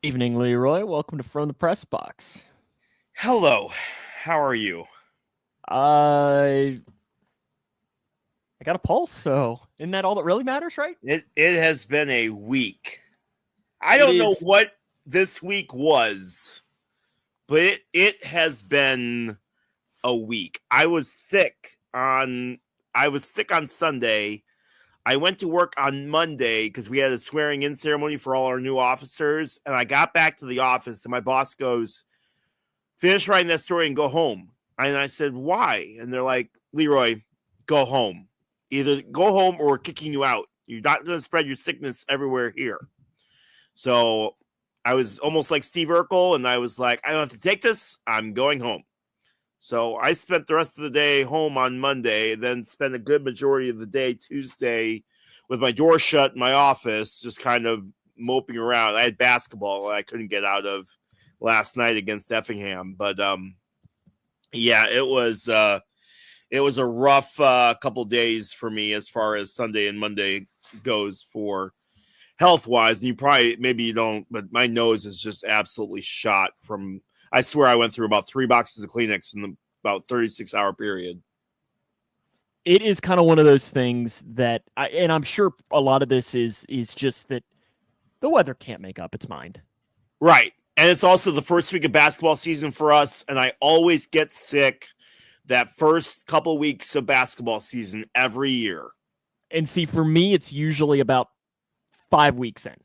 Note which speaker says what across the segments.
Speaker 1: Evening, Leroy. Welcome to From the Pressbox.
Speaker 2: Hello. How are you?
Speaker 1: I I got a pulse, so isn't that all that really matters, right?
Speaker 2: It has been a week. I
Speaker 1: It
Speaker 2: don't know
Speaker 1: is.
Speaker 2: what this week was, but it has been a week. I was sick on Sunday. I went to work on Monday because we had a swearing in ceremony for all our new officers, and I got back to the office and my boss goes, "Finish writing that story and go home." And I said, "Why?" And they're like, "Leroy, go home. Either go home or we're kicking you out. You're not going to spread your sickness everywhere here." So I was almost like Steve Urkel, and I was like, "I don't have to take this. I'm going home." So I spent the rest of the day home on Monday, then spent a good majority of the day Tuesday with my door shut in my office, just kind of moping around. I had basketball I couldn't get out of last night against Effingham, but yeah, it was a rough couple days for me as far as Sunday and Monday goes for health wise. And maybe you don't, but my nose is just absolutely shot from. I swear I went through about 3 boxes of Kleenex in about 36-hour period.
Speaker 1: It is kind of one of those things that, and I'm sure a lot of this is just that the weather can't make up its mind.
Speaker 2: Right. And it's also the first week of basketball season for us. And I always get sick that first couple weeks of basketball season every year.
Speaker 1: And see, for me, it's usually about 5 weeks in.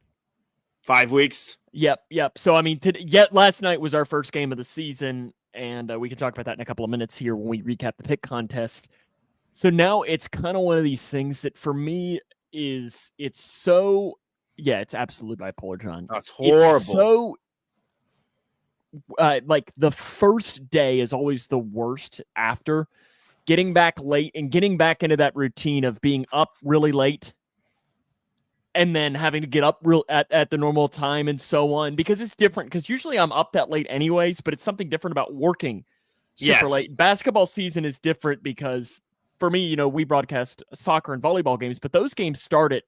Speaker 2: 5 weeks?
Speaker 1: Yep. So, I mean, last night was our first game of the season, and we can talk about that in a couple of minutes here when we recap the pick contest. So now it's kind of one of these things that for me it's absolutely bipolar, John.
Speaker 2: That's horrible.
Speaker 1: It's so like the first day is always the worst after getting back late and getting back into that routine of being up really late and then having to get up at the normal time and so on, because it's different, because usually I'm up that late anyways, but it's something different about working super late. Basketball season is different because for me, we broadcast soccer and volleyball games, but those games start at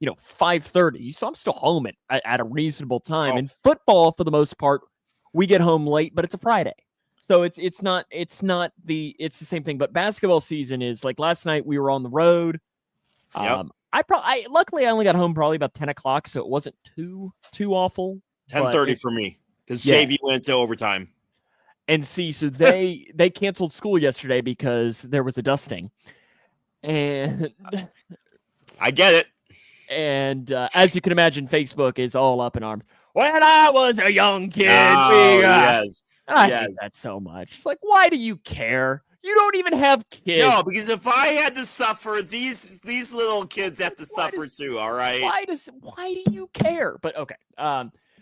Speaker 1: 5:30. So I'm still home at a reasonable time.
Speaker 2: Oh.
Speaker 1: And football, for the most part, we get home late, but it's a Friday. So it's the same thing. But basketball season is like last night we were on the road.
Speaker 2: Yep.
Speaker 1: Luckily I only got home probably about 10 o'clock, so it wasn't too awful.
Speaker 2: 10:30 for me because JV went to overtime.
Speaker 1: And see, so they canceled school yesterday because there was a dusting, and
Speaker 2: I get it.
Speaker 1: And as you can imagine, Facebook is all up in arms. When I was a young kid,
Speaker 2: yes,
Speaker 1: I hate that so much. It's like, why do you care? You don't even have kids.
Speaker 2: No, because if I had to suffer, these little kids have to suffer too. All right.
Speaker 1: Why do you care? But okay.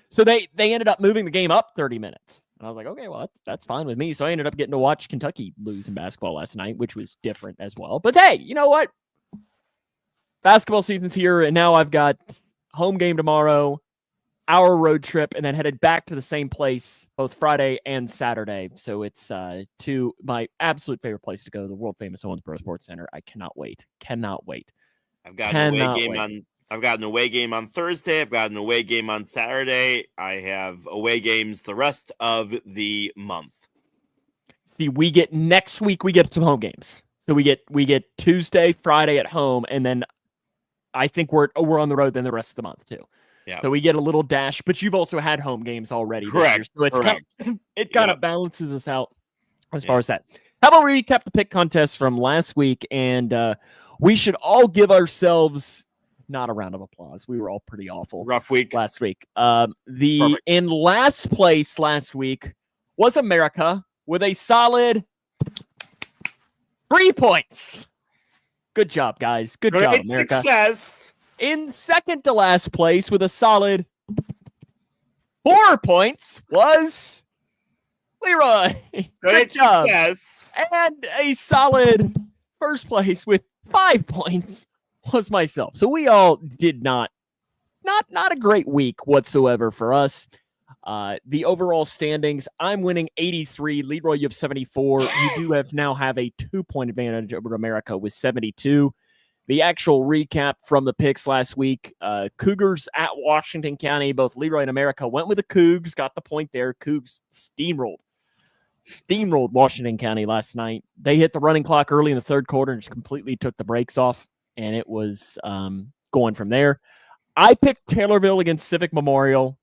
Speaker 1: So they ended up moving the game up 30 minutes. And I was like, okay, well, that's fine with me. So I ended up getting to watch Kentucky lose in basketball last night, which was different as well. But hey, you know what? Basketball season's here, and now I've got home game tomorrow, our road trip, and then headed back to the same place both Friday and Saturday. So it's to my absolute favorite place to go, the world famous Owensboro Sports Center. I cannot wait.
Speaker 2: I've got an away game on Thursday. I've got an away game on Saturday. I have away games the rest of the month.
Speaker 1: See, next week we get some home games. So we get Tuesday, Friday at home, and then I think we're on the road then the rest of the month too.
Speaker 2: Yeah.
Speaker 1: So we get a little dash, but you've also had home games already.
Speaker 2: Correct.
Speaker 1: So it's kind of balances us out as far as that. How about we recap the pick contest from last week? And we should all give ourselves not a round of applause. We were all pretty awful.
Speaker 2: Rough week
Speaker 1: last week. In last place last week was America with a solid 3 points. Good job, guys. Good job, America.
Speaker 2: Success.
Speaker 1: In second to last place with a solid 4 points was Leroy.
Speaker 2: Good job. Success.
Speaker 1: And a solid first place with 5 points was myself. So we all did not a great week whatsoever for us. The overall standings, I'm winning 83. Leroy, you have 74. You do now have a 2-point advantage over America with 72. The actual recap from the picks last week, Cougars at Washington County. Both Leroy and America went with the Cougs, got the point there. Cougs steamrolled Washington County last night. They hit the running clock early in the third quarter and just completely took the brakes off, and it was going from there. I picked Taylorville against Civic Memorial,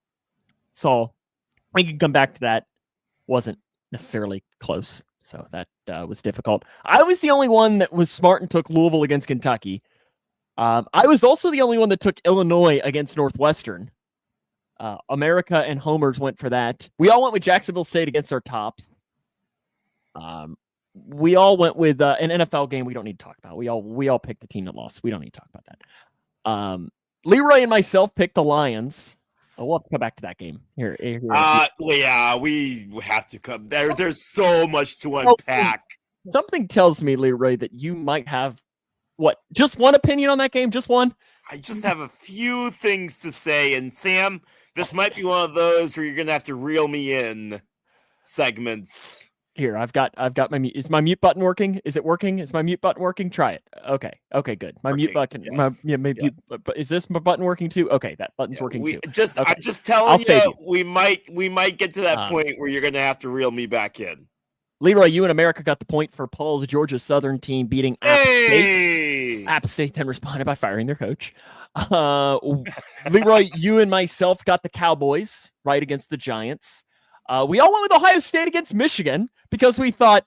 Speaker 1: so we can come back to that. Wasn't necessarily close. So that was difficult. I was the only one that was smart and took Louisville against Kentucky. I was also the only one that took Illinois against Northwestern. America and Homers went for that. We all went with Jacksonville State against our tops. We all went with an NFL game we don't need to talk about. We all picked the team that lost. We don't need to talk about that. Leroy and myself picked the Lions. Oh, we'll have to come back to that game. Here.
Speaker 2: Yeah, we have to come there. There's so much to unpack.
Speaker 1: Something tells me, Leroy, that you might have just one opinion on that game? Just one?
Speaker 2: I just have a few things to say. And Sam, this might be one of those where you're gonna have to reel me in segments.
Speaker 1: Here, I've got my mute. Is my mute button working? Is it working? Is my mute button working? Try it. Okay, good. My mute button. Yes, is this my button working too? Okay, that button's working too.
Speaker 2: I'm just telling you, we might get to that point where you're gonna have to reel me back in.
Speaker 1: Leroy, you and America got the point for Paul's Georgia Southern team beating App State. App State then responded by firing their coach. Leroy, you and myself got the Cowboys right against the Giants. We all went with Ohio State against Michigan because we thought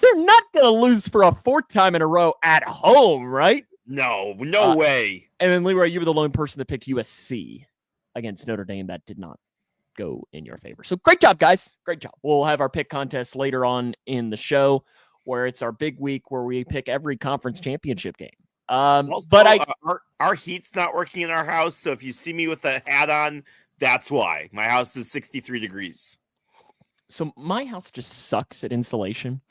Speaker 1: they're not going to lose for a fourth time in a row at home, right?
Speaker 2: No way.
Speaker 1: And then, Leroy, you were the lone person that picked USC against Notre Dame. That did not go in your favor. So great job, guys. Great job. We'll have our pick contest later on in the show where it's our big week where we pick every conference championship game.
Speaker 2: Also, but our heat's not working in our house, so if you see me with a hat on, that's why. My house is 63 degrees.
Speaker 1: So my house just sucks at insulation.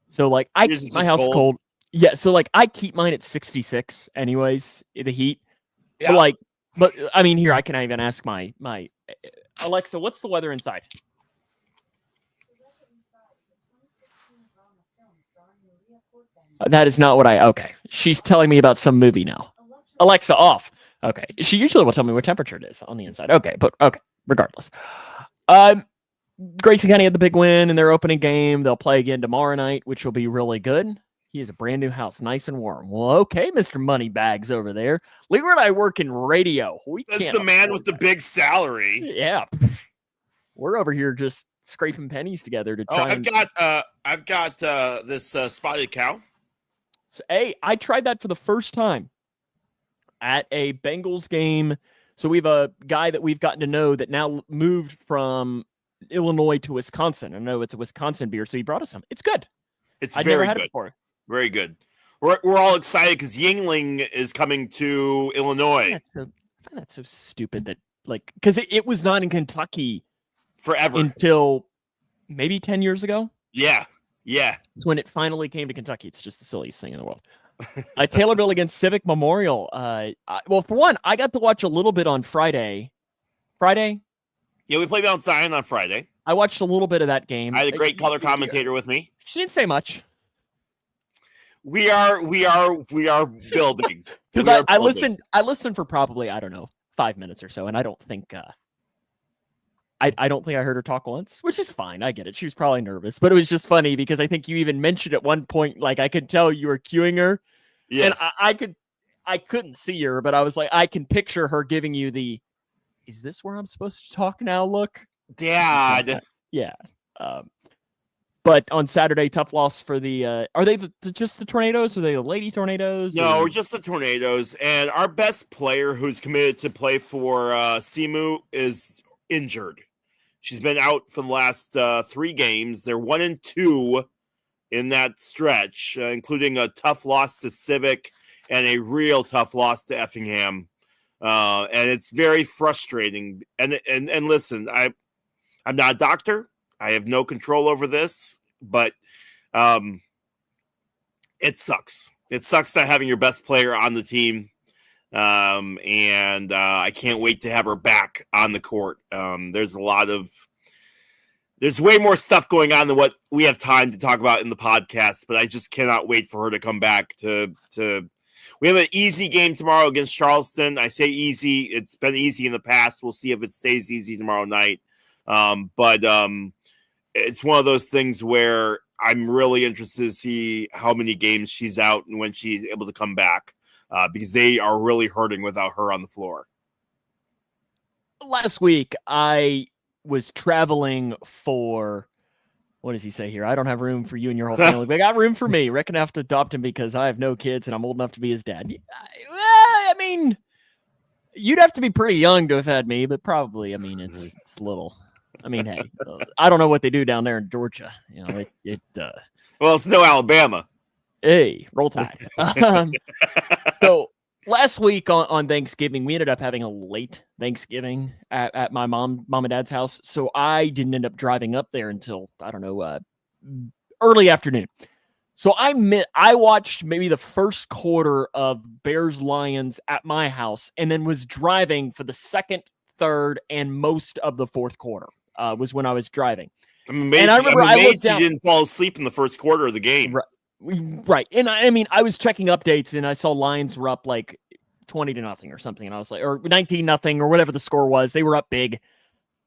Speaker 1: So I keep my house cold. Yeah, so I keep mine at 66 anyways, the heat. Yeah. But I mean, here I can even ask my Alexa, what's the weather inside? That is not what okay. She's telling me about some movie now. Alexa, off. Okay. She usually will tell me what temperature it is on the inside. Okay, but okay, regardless. Grayson County had the big win in their opening game. They'll play again tomorrow night, which will be really good. He has a brand new house, nice and warm. Well, okay, Mr. Moneybags over there. Leroy and I work in radio.
Speaker 2: That's the man with the big salary.
Speaker 1: Yeah. We're over here just scraping pennies together to try.
Speaker 2: I've got this spotted cow.
Speaker 1: So, I tried that for the first time at a Bengals game. So we have a guy that we've gotten to know that now moved from Illinois to Wisconsin. I know it's a Wisconsin beer, so he brought us some. It's good.
Speaker 2: I've never had it before. Very good. We're all excited because Yingling is coming to Illinois.
Speaker 1: I find that so stupid that because it was not in Kentucky
Speaker 2: forever
Speaker 1: until maybe 10 years ago.
Speaker 2: Yeah.
Speaker 1: It's when it finally came to Kentucky. It's just the silliest thing in the world. Taylorville against Civic Memorial. Well, for one, I got to watch a little bit on Friday.
Speaker 2: Yeah, we played Mount Zion on Friday.
Speaker 1: I watched a little bit of that game.
Speaker 2: I had a great color commentator with me.
Speaker 1: She didn't say much.
Speaker 2: We are building.
Speaker 1: Because I listened for probably, 5 minutes or so, and I don't think I don't think I heard her talk once, which is fine. I get it. She was probably nervous, but it was just funny because I think you even mentioned at one point, I could tell you were cueing her.
Speaker 2: Yes.
Speaker 1: And I couldn't see her, but I was I can picture her giving you the, is this where I'm supposed to talk now? Look,
Speaker 2: Dad.
Speaker 1: Yeah. But on Saturday, tough loss for the, are they just the Tornadoes? Or are they the Lady Tornadoes?
Speaker 2: No, just the Tornadoes. And our best player who's committed to play for Simu is injured. She's been out for the last 3 games. They're 1-2 in that stretch, including a tough loss to Civic and a real tough loss to Effingham. And it's very frustrating. And listen, I'm not a doctor. I have no control over this, but it sucks. It sucks not having your best player on the team. And I can't wait to have her back on the court. There's way more stuff going on than what we have time to talk about in the podcast, but I just cannot wait for her to come back to We have an easy game tomorrow against Charleston. I say easy. It's been easy in the past. We'll see if it stays easy tomorrow night. But it's one of those things where I'm really interested to see how many games she's out and when she's able to come back, because they are really hurting without her on the floor.
Speaker 1: Last week, I was traveling for, what does he say here? I don't have room for you and your whole family, but I got room for me. Reckon I have to adopt him because I have no kids and I'm old enough to be his dad. I mean, you'd have to be pretty young to have had me, but probably, I mean, it's little. I mean, hey, I don't know what they do down there in Georgia. You know,
Speaker 2: well, it's no Alabama.
Speaker 1: Hey, roll tide. So last week on Thanksgiving, we ended up having a late Thanksgiving at my mom and dad's house. So I didn't end up driving up there until, I don't know, early afternoon. So I watched maybe the first quarter of Bears-Lions at my house and then was driving for the second, third, and most of the fourth quarter was when I was driving.
Speaker 2: I'm amazed, I looked down, you didn't fall asleep in the first quarter of the game.
Speaker 1: Right. And I mean, I was checking updates and I saw Lions were up like 20-0 or something. And I was like, or 19-0 or whatever the score was. They were up big.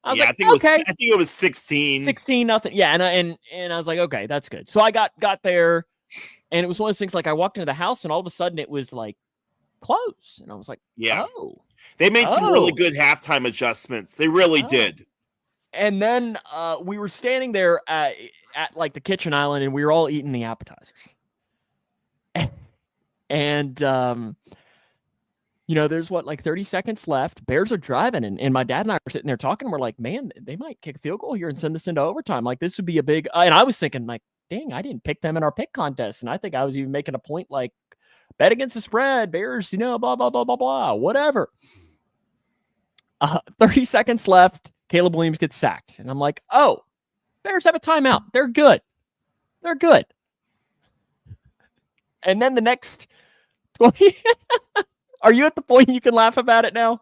Speaker 1: I was like, okay.
Speaker 2: I think it was 16.
Speaker 1: 16-0. Yeah. And I was like, okay, that's good. So I got there and it was one of those things, like I walked into the house and all of a sudden it was like closed. And I was like, oh.
Speaker 2: They made some really good halftime adjustments. They really did.
Speaker 1: And then we were standing there at like the kitchen island and we were all eating the appetizers. And, there's like 30 seconds left. Bears are driving and my dad and I were sitting there talking. We're like, man, they might kick a field goal here and send this into overtime. Like this would be a big, and I was thinking like, dang, I didn't pick them in our pick contest. And I think I was even making a point like bet against the spread, Bears, blah, blah, blah, blah, blah, whatever. 30 seconds left. Caleb Williams gets sacked. And I'm like, oh, Bears have a timeout. They're good. And then the next 20. Are you at the point you can laugh about it now?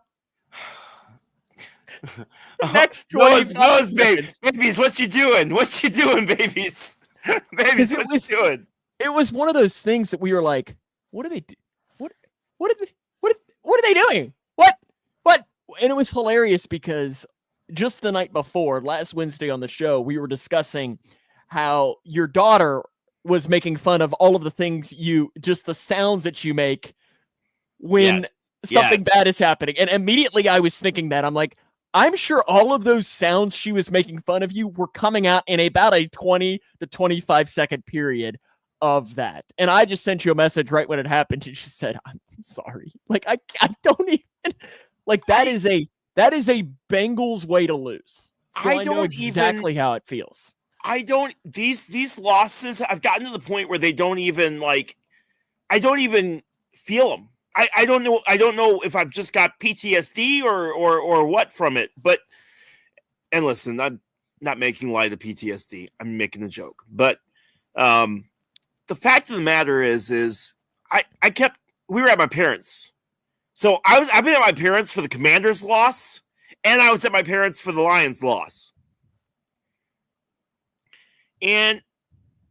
Speaker 1: Next 20.
Speaker 2: Noah's babies, what you doing? What you doing, babies? Babies, what you doing?
Speaker 1: It was one of those things that we were like, what are they do? What are they doing? What? And it was hilarious because just the night before, last Wednesday on the show, we were discussing how your daughter was making fun of all of the things just the sounds that you make when something bad is happening. And immediately I was thinking that. I'm like, I'm sure all of those sounds she was making fun of you were coming out in about a 20 to 25 second period of that. And I just sent you a message right when it happened. And she said, I'm sorry. Like, I don't even, like, that is a Bengals way to lose. So I know exactly how it feels.
Speaker 2: These losses, I've gotten to the point where they don't even I don't even feel them. I don't know if I've just got PTSD or what from it. But, and listen, I'm not making light of PTSD. I'm making a joke. But the fact of the matter is we were at my parents'. So I've been at my parents' for the Commanders' loss, and I was at my parents' for the Lions' loss. And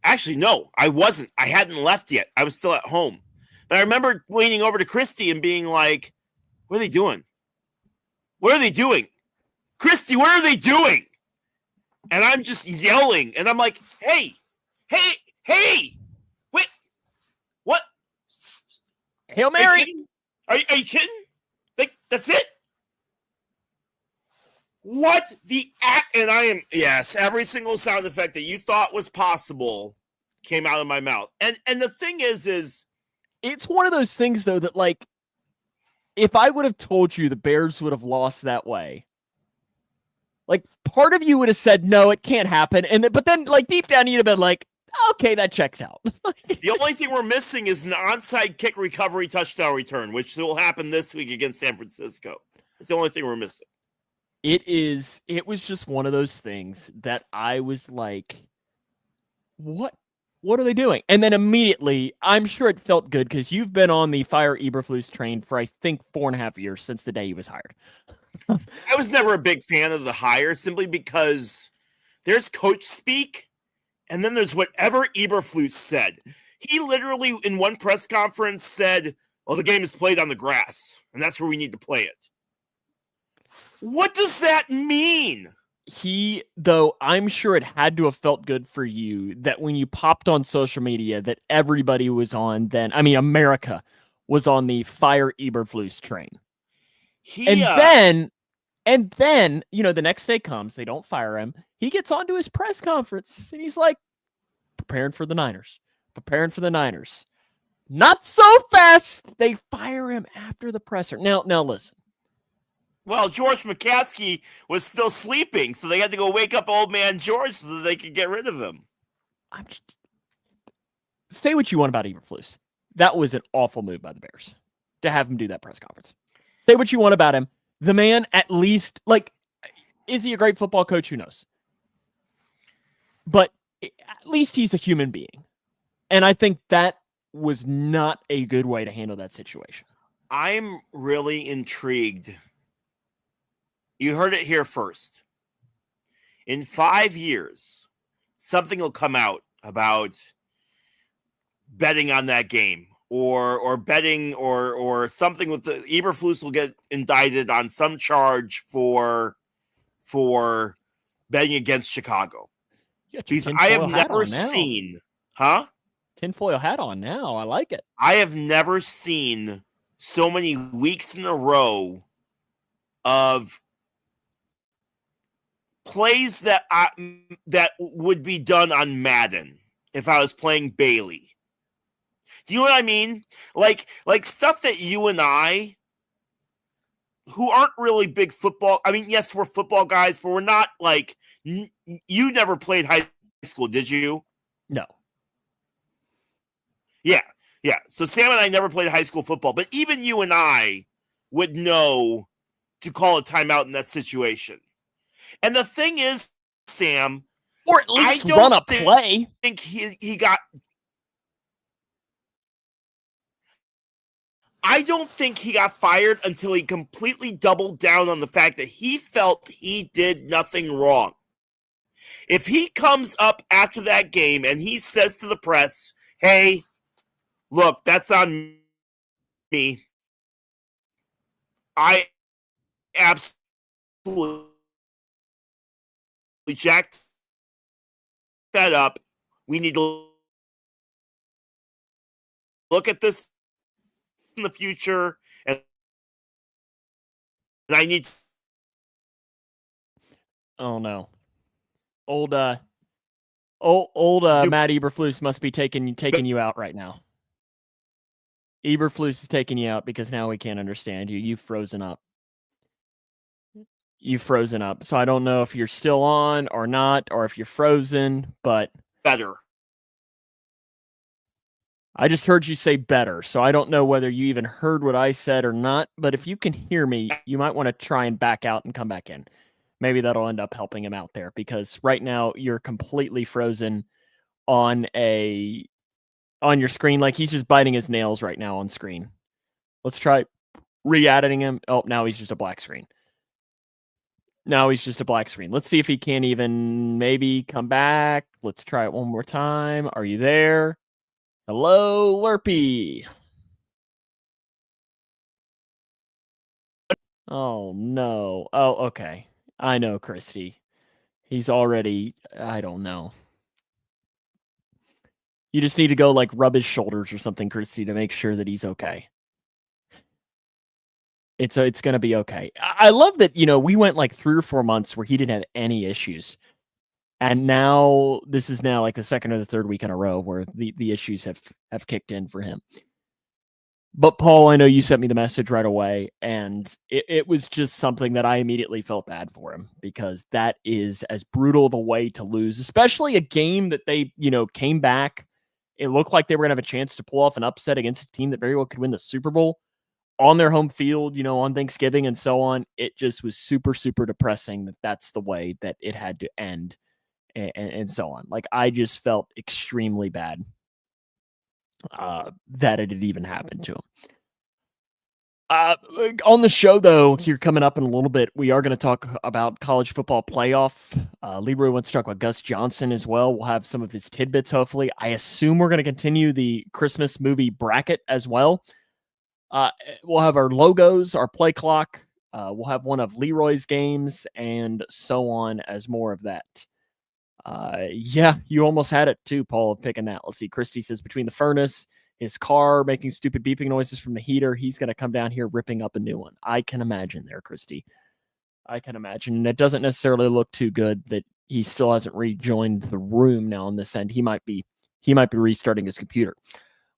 Speaker 2: actually, no, I wasn't. I hadn't left yet. I was still at home. But I remember leaning over to Christy and being like, what are they doing? What are they doing? Christy, what are they doing? And I'm just yelling. And I'm like, hey, wait, what?
Speaker 1: Hail Mary.
Speaker 2: Are you kidding? That's it? What the act? And I am, yes, every single sound effect that you thought was possible came out of my mouth. And the thing is
Speaker 1: it's one of those things though that, like, if I would have told you the Bears would have lost that way, like, part of you would have said no, it can't happen, but then like deep down you'd have been like, okay, that checks out.
Speaker 2: The only thing we're missing is an onside kick recovery touchdown return, which will happen this week against San Francisco. It's the only thing we're missing.
Speaker 1: It was just one of those things that I was like, what are they doing? And then immediately, I'm sure it felt good because you've been on the Fire Eberflus train for, I think, 4.5 years since the day he was hired.
Speaker 2: I was never a big fan of the hire simply because there's coach speak and then there's whatever Eberflus said. He literally in one press conference said, Well, the game is played on the grass, and that's where we need to play it. What does that mean?
Speaker 1: Though I'm sure it had to have felt good for you that when you popped on social media that everybody was on America was on the fire Eberflus train. And then, the next day comes, they don't fire him. He gets onto his press conference and he's like, preparing for the Niners. Not so fast. They fire him after the presser. Now listen.
Speaker 2: Well, George McCaskey was still sleeping, so they had to go wake up old man George so that they could get rid of him.
Speaker 1: Say what you want about Eberflus. That was an awful move by the Bears to have him do that press conference. Say what you want about him. The man, at least, is he a great football coach? Who knows? But at least he's a human being. And I think that was not a good way to handle that situation.
Speaker 2: I'm really intrigued. You heard it here first. In 5 years, something will come out about betting on that game or betting or something with the Eberflus will get indicted on some charge for betting against Chicago. Because I have never seen,
Speaker 1: tinfoil hat on now. I like it.
Speaker 2: I have never seen so many weeks in a row of plays that would be done on Madden if I was playing Bailey. Do you know what I mean? Like stuff that you and I, who aren't really big football, I mean, yes, we're football guys, but we're not like, you never played high school, did you?
Speaker 1: No.
Speaker 2: Yeah. So Sam and I never played high school football, but even you and I would know to call a timeout in that situation. And the thing is, Sam,
Speaker 1: or at least run a play.
Speaker 2: I think he got. I don't think he got fired until he completely doubled down on the fact that he felt he did nothing wrong. If he comes up after that game and he says to the press, "Hey, look, that's on me. I absolutely jacked that up. We need to look at this in the future, and I need."
Speaker 1: Oh no, old Matt Eberflus must be taking you out right now. Eberflus is taking you out because now we can't understand you. You've frozen up. So I don't know if you're still on or not, or if you're frozen, but
Speaker 2: better.
Speaker 1: I just heard you say better, so I don't know whether you even heard what I said or not, but if you can hear me, you might want to try and back out and come back in. Maybe that'll end up helping him out there, because right now you're completely frozen on your screen. Like he's just biting his nails right now on screen. Let's try re-editing him. Oh, now he's just a black screen. Let's see if he can't even maybe come back. Let's try it one more time. Are you there? Hello, Lurpy. Oh, no. Oh, okay. I know, Christy. He's already, I don't know. You just need to go rub his shoulders or something, Christy, to make sure that he's okay. It's going to be okay. I love that, we went 3 or 4 months where he didn't have any issues. And now this is now the second or the third week in a row where the issues have kicked in for him. But Paul, I know you sent me the message right away, and it was just something that I immediately felt bad for him, because that is as brutal of a way to lose, especially a game that they, came back. It looked like they were going to have a chance to pull off an upset against a team that very well could win the Super Bowl on their home field, on Thanksgiving and so on. It just was super, super depressing that that's the way that it had to end and so on. I just felt extremely bad that it had even happened to him. On the show, though, here coming up in a little bit, we are going to talk about college football playoff. Leroy wants to talk about Gus Johnson as well. We'll have some of his tidbits, hopefully. I assume we're going to continue the Christmas movie bracket as well. We'll have our logos, our play clock. We'll have one of Leroy's games and so on as more of that. Yeah, you almost had it too, Paul, picking that. Let's see. Christy says between the furnace, his car making stupid beeping noises from the heater, he's going to come down here ripping up a new one. I can imagine there, Christy. I can imagine. And it doesn't necessarily look too good that he still hasn't rejoined the room now on this end. He might be restarting his computer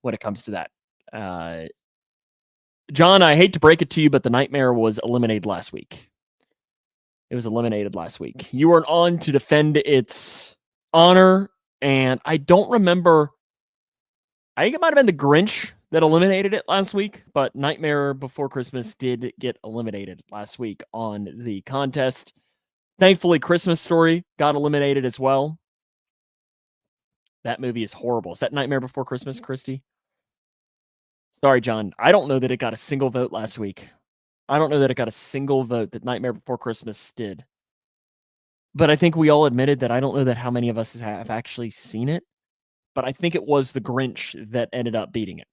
Speaker 1: when it comes to that. John, I hate to break it to you, but the Nightmare was eliminated last week. It was eliminated last week. You weren't on to defend its honor, and I don't remember. I think it might have been the Grinch that eliminated it last week, but Nightmare Before Christmas did get eliminated last week on the contest. Thankfully, Christmas Story got eliminated as well. That movie is horrible. Is that Nightmare Before Christmas, Christy? Sorry, John. I don't know that it got a single vote last week. I don't know that it got a single vote that Nightmare Before Christmas did. But I think we all admitted that I don't know that how many of us have actually seen it. But I think it was the Grinch that ended up beating it.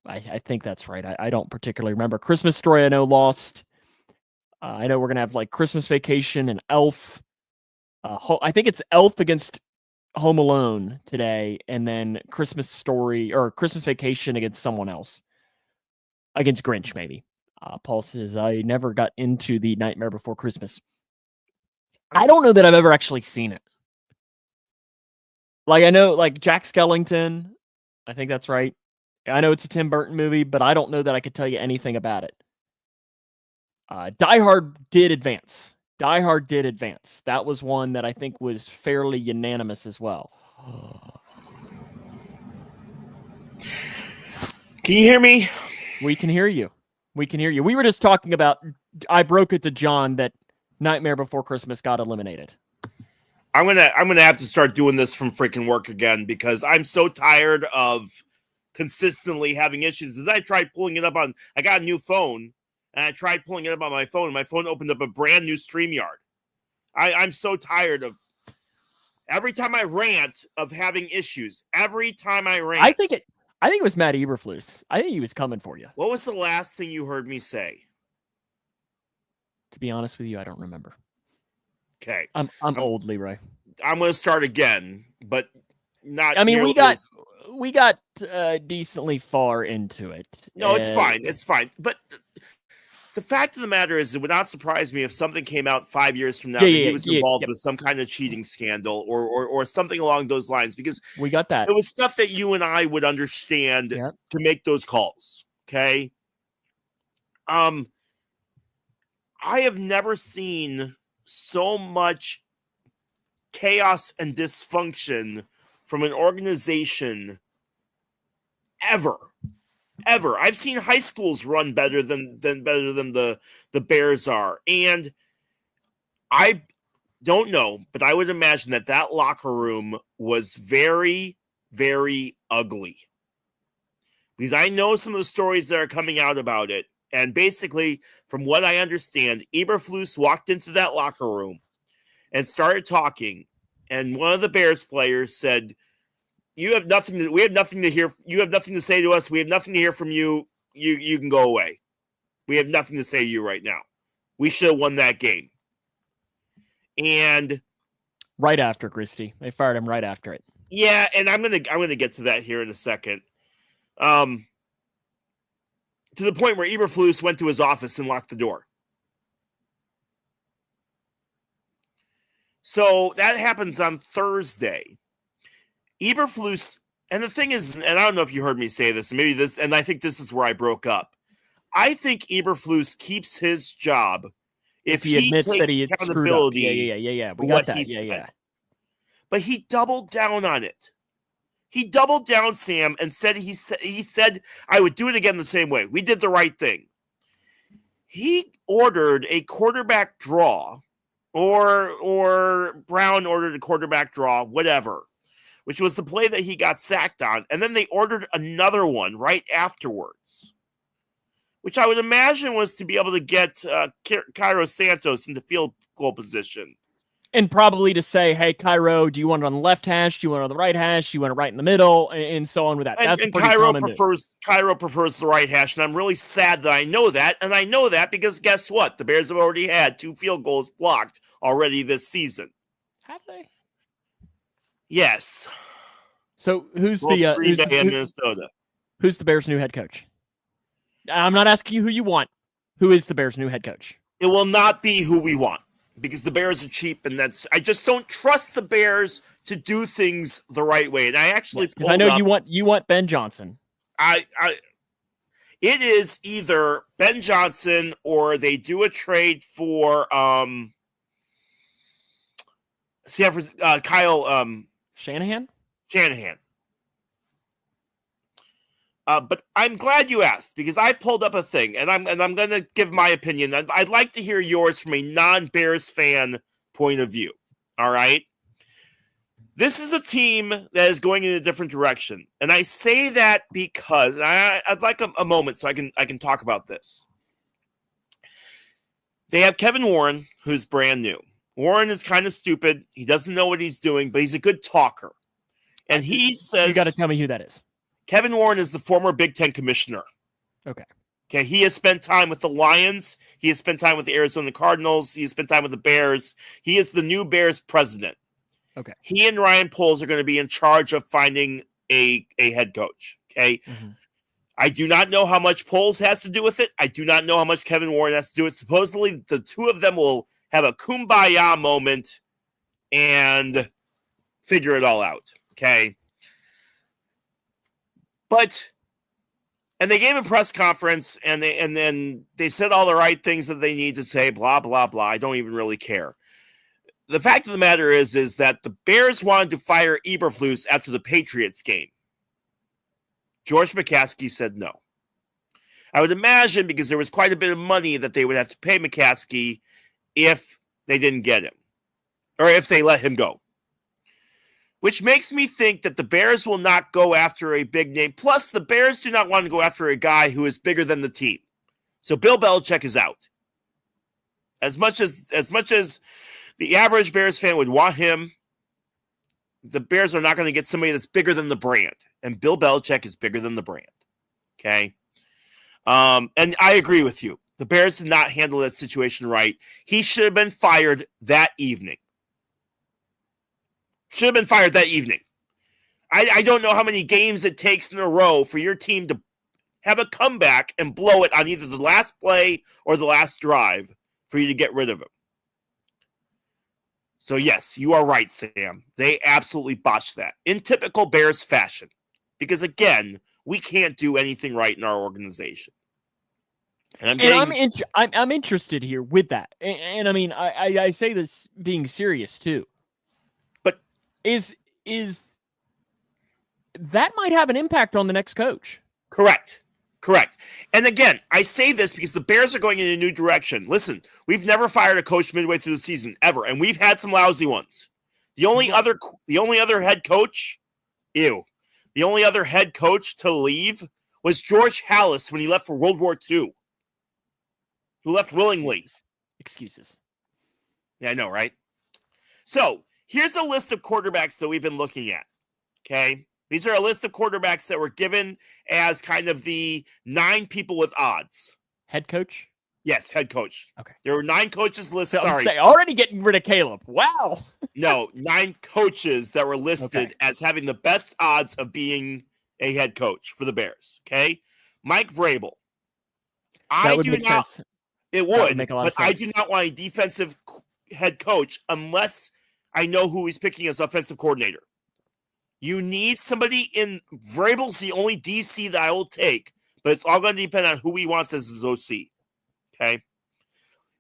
Speaker 1: I think that's right. I don't particularly remember. Christmas Story, I know, lost. I know we're going to have like Christmas Vacation and Elf. I think it's Elf against Home Alone today, and then Christmas Story or Christmas Vacation against someone else. Against Grinch, maybe. Paul says, I never got into the Nightmare Before Christmas. I don't know that I've ever actually seen it. Like, I know, like, Jack Skellington. I think that's right. I know it's a Tim Burton movie, but I don't know that I could tell you anything about it. Die Hard did advance. Die Hard did advance. That was one that I think was fairly unanimous as well.
Speaker 2: Can you hear me?
Speaker 1: We can hear you. We can hear you. We were just talking about, I broke it to John that Nightmare Before Christmas got eliminated.
Speaker 2: I'm gonna have to start doing this from freaking work again because I'm so tired of consistently having issues. As I tried pulling it up I got a new phone and I tried pulling it up on my phone and my phone opened up a brand new StreamYard. I'm so tired of every time I rant of having issues. Every time I rant.
Speaker 1: I think it was Matt Eberflus. I think he was coming for you.
Speaker 2: What was the last thing you heard me say?
Speaker 1: To be honest with you, I don't remember.
Speaker 2: Okay.
Speaker 1: I'm old, Leroy.
Speaker 2: I'm going to start again, but not.
Speaker 1: I mean, we got decently far into it.
Speaker 2: No, it's fine. It's fine. But the fact of the matter is, it would not surprise me if something came out 5 years from now that he was involved with some kind of cheating scandal or something along those lines, because
Speaker 1: we got that.
Speaker 2: It was stuff that you and I would understand to make those calls. Okay. I have never seen so much chaos and dysfunction from an organization ever. I've seen high schools run better than the Bears are, and I don't know, but I would imagine that locker room was very, very ugly, because I know some of the stories that are coming out about it. And basically, from what I understand, Eberflus walked into that locker room and started talking. And one of the Bears players said, we have nothing to hear. You have nothing to say to us. We have nothing to hear from you. You can go away. We have nothing to say to you right now. We should have won that game. And
Speaker 1: right after Christie, they fired him right after it.
Speaker 2: Yeah. And I'm going to get to that here in a second. To the point where Eberflus went to his office and locked the door. So that happens on Thursday. Eberflus, and the thing is, and I don't know if you heard me say this, and I think this is where I broke up. I think Eberflus keeps his job if he admits
Speaker 1: that he
Speaker 2: accountability.
Speaker 1: Yeah. We got that. Yeah.
Speaker 2: But he doubled down on it. He doubled down, Sam, and said he said I would do it again the same way. We did the right thing. He ordered a quarterback draw, or Brown ordered a quarterback draw, whatever, which was the play that he got sacked on, and then they ordered another one right afterwards, which I would imagine was to be able to get Cairo Santos into field goal position.
Speaker 1: And probably to say, hey, Cairo, do you want it on the left hash? Do you want it on the right hash? Do you want it right in the middle? And so on with that. That's
Speaker 2: And
Speaker 1: pretty
Speaker 2: Cairo
Speaker 1: common.
Speaker 2: prefers the right hash, and I'm really sad that I know that. And I know that because guess what? The Bears have already had 2 field goals blocked already this season.
Speaker 1: Have they?
Speaker 2: Yes.
Speaker 1: So who's
Speaker 2: Minnesota?
Speaker 1: Who's the Bears' new head coach? I'm not asking you who you want. Who is the Bears' new head coach?
Speaker 2: It will not be who we want because the Bears are cheap, and I just don't trust the Bears to do things the right way. And I actually
Speaker 1: because I know you want Ben Johnson.
Speaker 2: It is either Ben Johnson or they do a trade for Kyle
Speaker 1: Shanahan.
Speaker 2: But I'm glad you asked because I pulled up a thing, and I'm going to give my opinion. I'd like to hear yours from a non-Bears fan point of view. All right, this is a team that is going in a different direction, and I say that because I'd like a moment so I can talk about this. They have Kevin Warren, who's brand new. Warren is kind of stupid. He doesn't know what he's doing, but he's a good talker. And he says,
Speaker 1: you got to tell me who that is.
Speaker 2: Kevin Warren is the former Big Ten commissioner.
Speaker 1: Okay.
Speaker 2: He has spent time with the Lions. He has spent time with the Arizona Cardinals. He has spent time with the Bears. He is the new Bears president.
Speaker 1: Okay.
Speaker 2: He and Ryan Poles are going to be in charge of finding a head coach. Okay. Mm-hmm. I do not know how much Poles has to do with it. I do not know how much Kevin Warren has to do with it. Supposedly, the two of them will have a kumbaya moment and figure it all out. Okay. And they gave a press conference, and then they said all the right things that they need to say, blah, blah, blah. I don't even really care. The fact of the matter is that the Bears wanted to fire Eberflus after the Patriots game. George McCaskey said no. I would imagine because there was quite a bit of money that they would have to pay McCaskey if they didn't get him, or if they let him go. Which makes me think that the Bears will not go after a big name. Plus, the Bears do not want to go after a guy who is bigger than the team. So Bill Belichick is out. As much as the average Bears fan would want him, the Bears are not going to get somebody that's bigger than the brand. And Bill Belichick is bigger than the brand. Okay? And I agree with you. The Bears did not handle that situation right. He should have been fired that evening. Should have been fired that evening. I don't know how many games it takes in a row for your team to have a comeback and blow it on either the last play or the last drive for you to get rid of him. So, yes, you are right, Sam. They absolutely botched that in typical Bears fashion. Because, again, we can't do anything right in our organization. And
Speaker 1: I'm interested here with that. And I mean, I say this being serious, too. Is that might have an impact on the next coach.
Speaker 2: Correct. And again, I say this because the Bears are going in a new direction. Listen, we've never fired a coach midway through the season ever, and we've had some lousy ones. The only other head coach to leave was George Halas when he left for World War II. Who left willingly.
Speaker 1: Excuses.
Speaker 2: Yeah, I know, right? So, here's a list of quarterbacks that we've been looking at, okay? These are a list of quarterbacks that were given as kind of the 9 people with odds.
Speaker 1: Head coach?
Speaker 2: Yes, head coach.
Speaker 1: Okay.
Speaker 2: There were 9 coaches listed.
Speaker 1: Already getting rid of Caleb. Wow.
Speaker 2: No, 9 coaches that were listed as having the best odds of being a head coach for the Bears, okay? Mike Vrabel.
Speaker 1: That would make sense.
Speaker 2: It would, but I do not want a defensive head coach unless I know who he's picking as offensive coordinator. You need somebody in Vrabel's the only DC that I will take, but it's all going to depend on who he wants as his OC. Okay.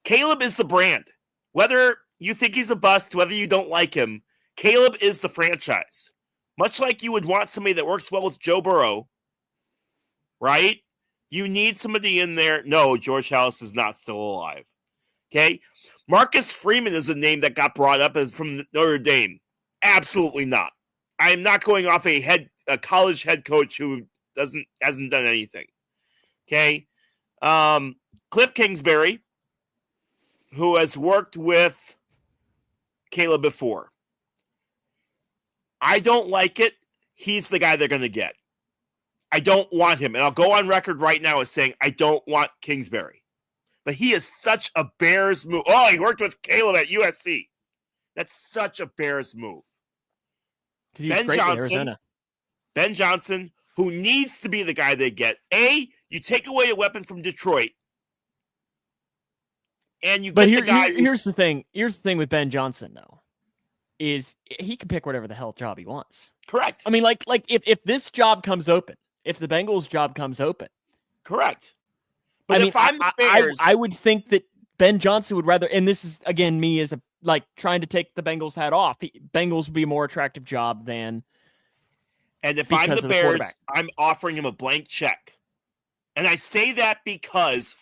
Speaker 2: Caleb is the brand. Whether you think he's a bust, whether you don't like him, Caleb is the franchise. Much like you would want somebody that works well with Joe Burrow, right? You need somebody in there. No, George Halas is not still alive. Okay. Marcus Freeman is a name that got brought up as from Notre Dame. Absolutely not. I am not going off a college head coach who hasn't done anything. Okay. Cliff Kingsbury, who has worked with Caleb before. I don't like it. He's the guy they're going to get. I don't want him. And I'll go on record right now as saying I don't want Kingsbury. But he is such a Bears move. Oh, he worked with Caleb at USC. That's such a Bears move. Ben Johnson, who needs to be the guy they get. You take away a weapon from Detroit. And you get the guy.
Speaker 1: Here's the thing. Here's the thing with Ben Johnson, though, is he can pick whatever the hell job he wants.
Speaker 2: Correct.
Speaker 1: I mean, like if this job comes open, if the Bengals job comes open.
Speaker 2: Correct. But if I'm the Bears,
Speaker 1: I would think that Ben Johnson would rather, and this is, again, me as trying to take the Bengals hat off. Bengals would be a more attractive job than.
Speaker 2: And if I'm the Bears, I'm offering him a blank check. And I say that because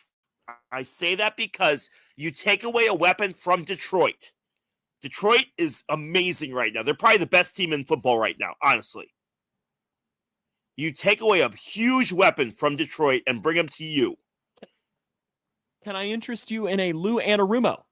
Speaker 2: you take away a weapon from Detroit. Detroit is amazing right now. They're probably the best team in football right now, honestly. You take away a huge weapon from Detroit and bring him to you.
Speaker 1: Can I interest you in a Lou Anarumo?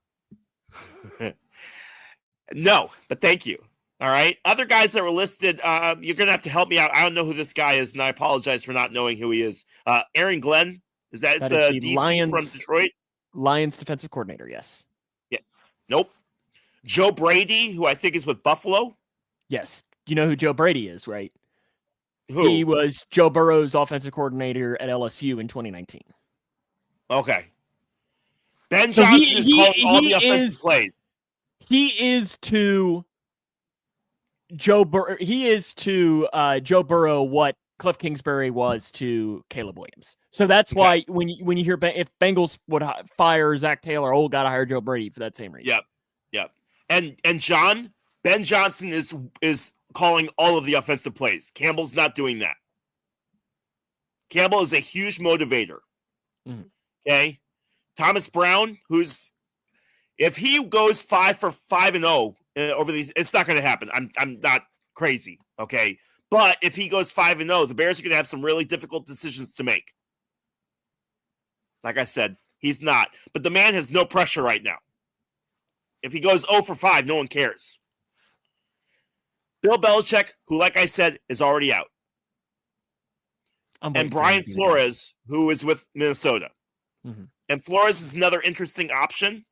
Speaker 2: No, but thank you. All right. Other guys that were listed, you're going to have to help me out. I don't know who this guy is, and I apologize for not knowing who he is. Aaron Glenn, is that the DC Lions, from Detroit?
Speaker 1: Lions defensive coordinator, yes.
Speaker 2: Yeah. Nope. Joe Brady, who I think is with Buffalo.
Speaker 1: Yes. You know who Joe Brady is, right?
Speaker 2: Who?
Speaker 1: He was Joe Burrow's offensive coordinator at LSU in 2019.
Speaker 2: Okay. Ben Johnson is calling all the offensive plays.
Speaker 1: He is to Joe Burrow what Cliff Kingsbury was to Caleb Williams. So that's why when you hear if Bengals would fire Zach Taylor, got to hire Joe Brady for that same reason.
Speaker 2: Yep. And Ben Johnson is calling all of the offensive plays. Campbell's not doing that. Campbell is a huge motivator.
Speaker 1: Mm-hmm.
Speaker 2: Okay. Thomas Brown, if he goes 5-5-0 over these, it's not going to happen. I'm not crazy. Okay. But if he goes 5-0, the Bears are going to have some really difficult decisions to make. Like I said, he's not. But the man has no pressure right now. If he goes 0-5, no one cares. Bill Belichick, who, like I said, is already out. And Brian Flores, who is with Minnesota.
Speaker 1: Mm-hmm.
Speaker 2: And Flores is another interesting option.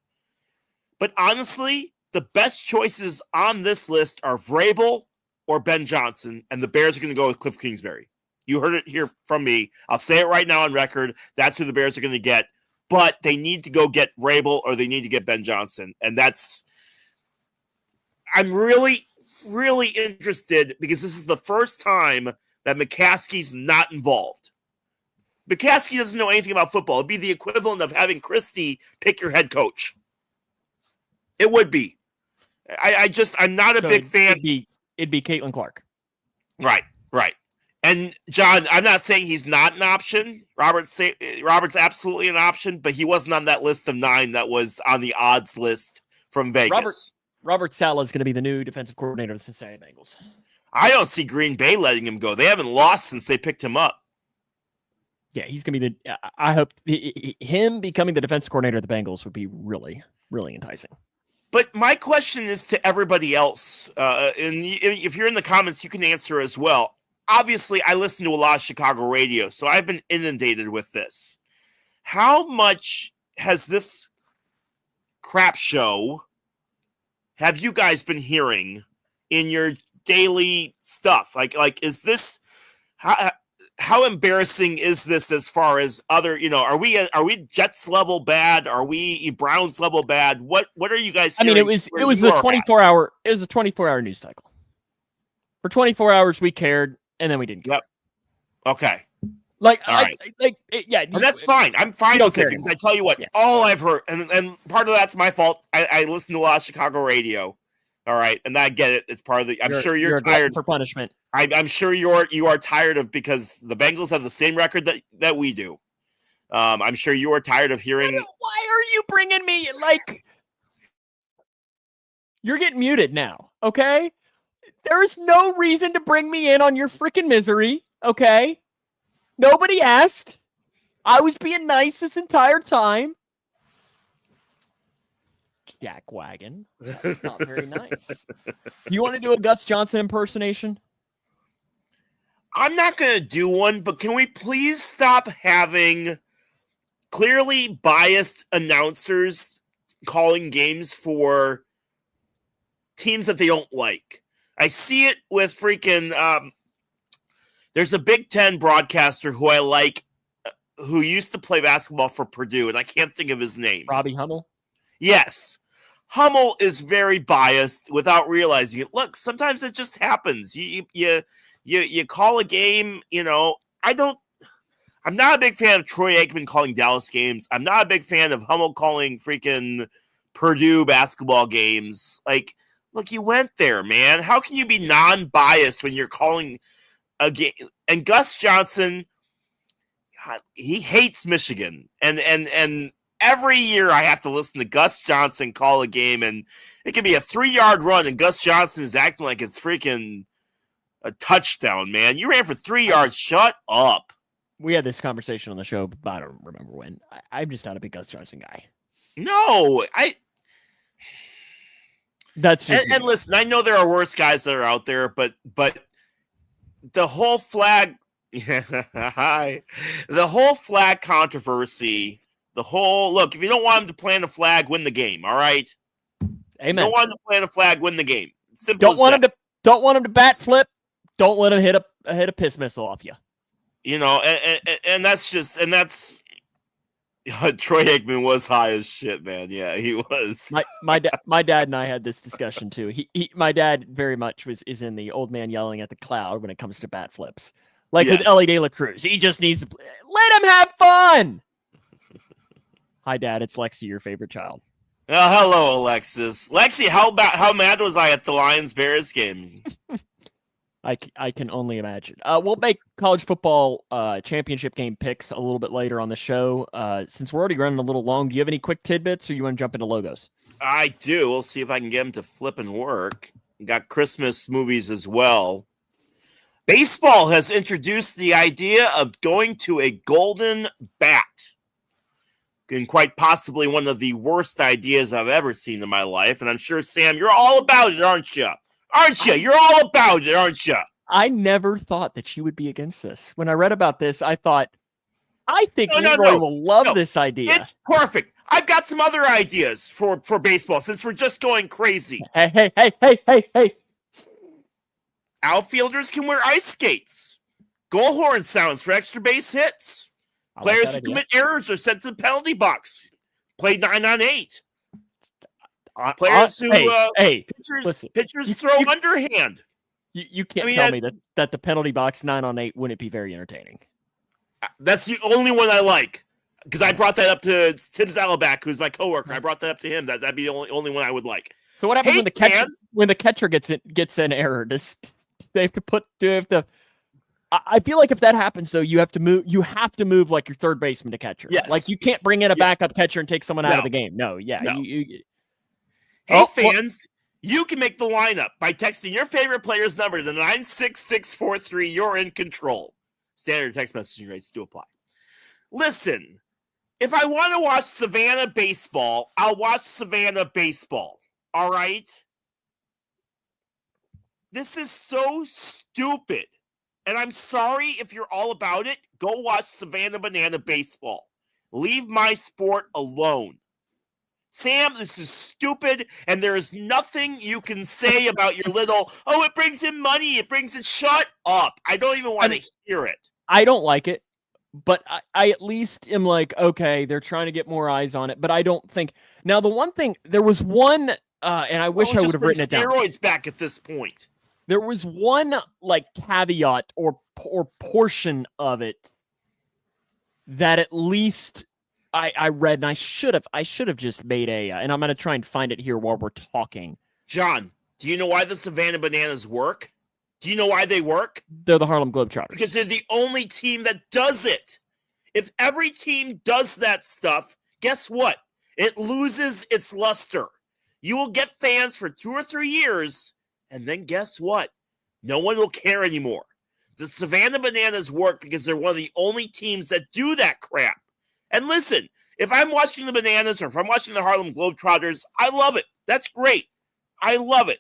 Speaker 2: But honestly, the best choices on this list are Vrabel or Ben Johnson, and the Bears are going to go with Cliff Kingsbury. You heard it here from me. I'll say it right now on record. That's who the Bears are going to get. But they need to go get Vrabel or they need to get Ben Johnson. And I'm really, really interested because this is the first time that McCaskey's not involved. McCaskey doesn't know anything about football. It'd be the equivalent of having Christie pick your head coach. It would be. I'm not a big fan.
Speaker 1: It'd be Caitlin Clark.
Speaker 2: Right. And John, I'm not saying he's not an option. Robert's absolutely an option, but he wasn't on that list of 9 that was on the odds list from Vegas.
Speaker 1: Robert Saleh is going to be the new defensive coordinator of the Cincinnati Bengals.
Speaker 2: I don't see Green Bay letting him go. They haven't lost since they picked him up.
Speaker 1: Yeah, he's going to be I hope him becoming the defensive coordinator of the Bengals would be really, really enticing.
Speaker 2: But my question is to everybody else, and if you're in the comments, you can answer as well. Obviously, I listen to a lot of Chicago radio, so I've been inundated with this. How much has this crap show have you guys been hearing in your daily stuff? Like is this how embarrassing is this as far as other, are we Jets level bad? Are we Browns level bad? What are you guys hearing?
Speaker 1: I mean, it was a 24-hour news cycle. For 24 hours we cared and then we didn't care.
Speaker 2: Yep. Okay.
Speaker 1: All
Speaker 2: right. And that's fine. I'm fine with it because I tell you what, all I've heard, and part of that's my fault. I listen to a lot of Chicago radio. All right, and I get it. It's part of the. I'm sure you're tired
Speaker 1: for punishment.
Speaker 2: I'm sure you are tired of because the Bengals have the same record that we do. I'm sure you are tired of hearing.
Speaker 1: Why are you bringing me You're getting muted now. Okay, there is no reason to bring me in on your freaking misery. Okay. Nobody asked. I was being nice this entire time. Dak wagon. That's not very nice. You want to do a Gus Johnson impersonation?
Speaker 2: I'm not going to do one, but can we please stop having clearly biased announcers calling games for teams that they don't like? I see it with freaking there's a Big Ten broadcaster who I like who used to play basketball for Purdue, and I can't think of his name.
Speaker 1: Robbie Hummel?
Speaker 2: Yes. Hummel is very biased without realizing it. Look, sometimes it just happens. You call a game, I'm not a big fan of Troy Aikman calling Dallas games. I'm not a big fan of Hummel calling freaking Purdue basketball games. Like, look, you went there, man. How can you be non-biased when you're calling a game? And Gus Johnson, God, he hates Michigan. And every year I have to listen to Gus Johnson call a game, and it can be a 3-yard run, and Gus Johnson is acting like it's freaking a touchdown, man. You ran for 3 yards. Shut up.
Speaker 1: We had this conversation on the show, but I don't remember when. I'm just not a big Gus Johnson guy.
Speaker 2: No,
Speaker 1: That's just
Speaker 2: and listen, I know there are worse guys that are out there, but the whole flag, the whole flag controversy, look, if you don't want him to plant a flag, win the game, all right?
Speaker 1: Amen.
Speaker 2: Don't want him to plant a flag, win the game. Simple.
Speaker 1: Don't want him to bat flip. Don't let him hit a piss missile off you.
Speaker 2: And that's Troy Aikman was high as shit, man. Yeah, he was.
Speaker 1: My dad and I had this discussion too. My dad very much is in the old man yelling at the cloud when it comes to bat flips. Like with Ellie De La Cruz. He just needs to let him have fun. Hi, Dad. It's Lexi, your favorite child.
Speaker 2: Oh, hello, Alexis. Lexi, how mad was I at the Lions-Bears game?
Speaker 1: I can only imagine. We'll make college football championship game picks a little bit later on the show. Since we're already running a little long, do you have any quick tidbits, or you want to jump into logos?
Speaker 2: I do. We'll see if I can get them to flip and work. Got Christmas movies as well. Baseball has introduced the idea of going to a golden bat. And quite possibly one of the worst ideas I've ever seen in my life. And I'm sure, Sam, you're all about it, aren't you? Aren't you? You're all about it, aren't you?
Speaker 1: I never thought that you would be against this. When I read about this, I thought, I think Leroy will love this idea.
Speaker 2: It's perfect. I've got some other ideas for baseball since we're just going crazy.
Speaker 1: Hey.
Speaker 2: Outfielders can wear ice skates. Goal horn sounds for extra base hits. Players who commit errors are sent to the penalty box. Play 9-on-8. Players who pitchers throw underhand.
Speaker 1: You can't tell me that the penalty box 9-on-8 wouldn't be very entertaining.
Speaker 2: That's the only one I like, because I brought that up to Tim Zalabak, who's my coworker. I brought that up to him. That'd be the only one I would like.
Speaker 1: So what happens when the catcher gets an error? I feel like if that happens, though, you have to move like your third baseman to catcher.
Speaker 2: Yes.
Speaker 1: Like you can't bring in a backup catcher and take someone out of the game. No.
Speaker 2: Fans, you can make the lineup by texting your favorite player's number to 96643. You're in control. Standard text messaging rates do apply. Listen, if I want to watch Savannah baseball, I'll watch Savannah baseball. All right? This is so stupid. And I'm sorry if you're all about it. Go watch Savannah Banana baseball. Leave my sport alone. Sam, this is stupid, and there is nothing you can say about your little, it brings in money, shut up. I don't even want to hear it.
Speaker 1: I don't like it, but I at least am like, okay, they're trying to get more eyes on it, but I don't think. Now, the one thing, there was one, and I wish I would have written it down.
Speaker 2: Steroids back at this point.
Speaker 1: There was one caveat or portion of it that at least I read, and I should have just made and I'm going to try and find it here while we're talking.
Speaker 2: John, do you know why the Savannah Bananas work? Do you know why they work?
Speaker 1: They're the Harlem Globetrotters.
Speaker 2: Because they're the only team that does it. If every team does that stuff, guess what? It loses its luster. You will get fans for 2 or 3 years, and then guess what? No one will care anymore. The Savannah Bananas work because they're one of the only teams that do that crap. And listen, If I'm watching the Bananas or if I'm watching the Harlem Globetrotters, I love it. That's great. I love it.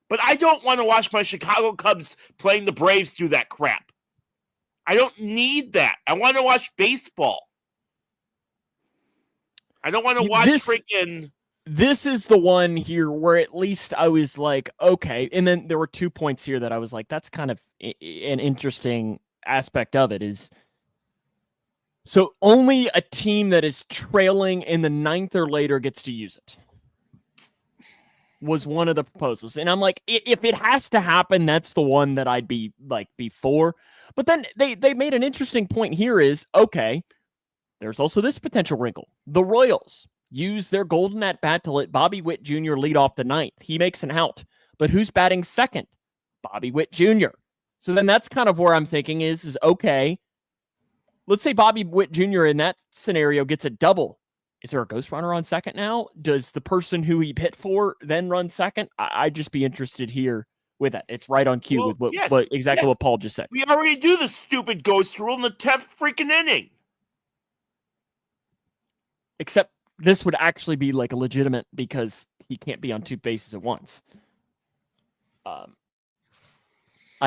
Speaker 2: But I don't want to watch my Chicago Cubs playing the Braves do that crap. I don't need that. I want to watch baseball. I don't want to watch freaking...
Speaker 1: This is the one here where at least I was like, okay. And then there were 2 points here that I was like, that's kind of an interesting aspect of it is. So only a team that is trailing in the 9th or later gets to use it. Was one of the proposals. And I'm like, if it has to happen, that's the one that I'd be like before. But then they made an interesting point here is, okay, there's also this potential wrinkle. The Royals use their golden at bat to let Bobby Witt Jr. lead off the 9th. He makes an out. But who's batting second? Bobby Witt Jr. So then that's kind of where I'm thinking is okay, let's say Bobby Witt Jr. in that scenario gets a double. Is there a ghost runner on second now? Does the person who he hit for then run second? I'd just be interested here with that. It's right on cue with what Paul just said.
Speaker 2: We already do the stupid ghost rule in the 10th freaking inning.
Speaker 1: Except this would actually be like a legitimate because he can't be on 2 bases at once. I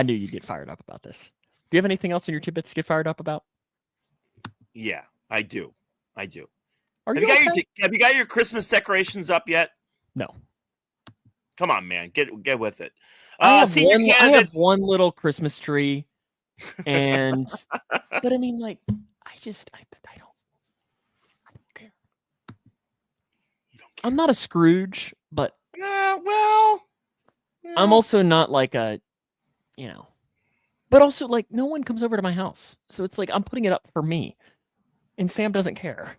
Speaker 1: knew you'd get fired up about this. Do you have anything else in your tidbits to get fired up about?
Speaker 2: Yeah, I do. Have you got your Christmas decorations up yet?
Speaker 1: No.
Speaker 2: Come on, man. Get with it.
Speaker 1: I have one little Christmas tree. And but I mean, like, I don't care. You don't care. I'm not a Scrooge, but I'm also not like a, but also like no one comes over to my house. So it's like I'm putting it up for me. And Sam doesn't care.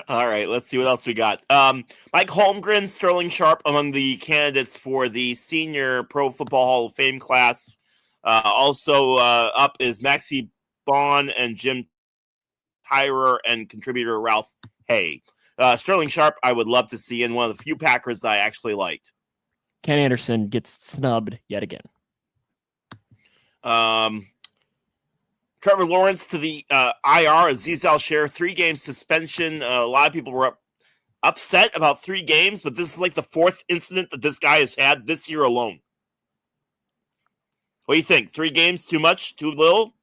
Speaker 2: All right, let's see what else we got. Mike Holmgren, Sterling Sharp among the candidates for the Senior Pro Football Hall of Fame class. Also up is Maxie Bond and Jim Tyrer and contributor Ralph Hay. Sterling Sharp, I would love to see in one of the few Packers I actually liked.
Speaker 1: Ken Anderson gets snubbed yet again.
Speaker 2: Trevor Lawrence to the IR. Aziz Al-Share, 3-game suspension. A lot of people were upset about 3 games, but this is like the 4th incident that this guy has had this year alone. What do you think? 3 games, too much, too little?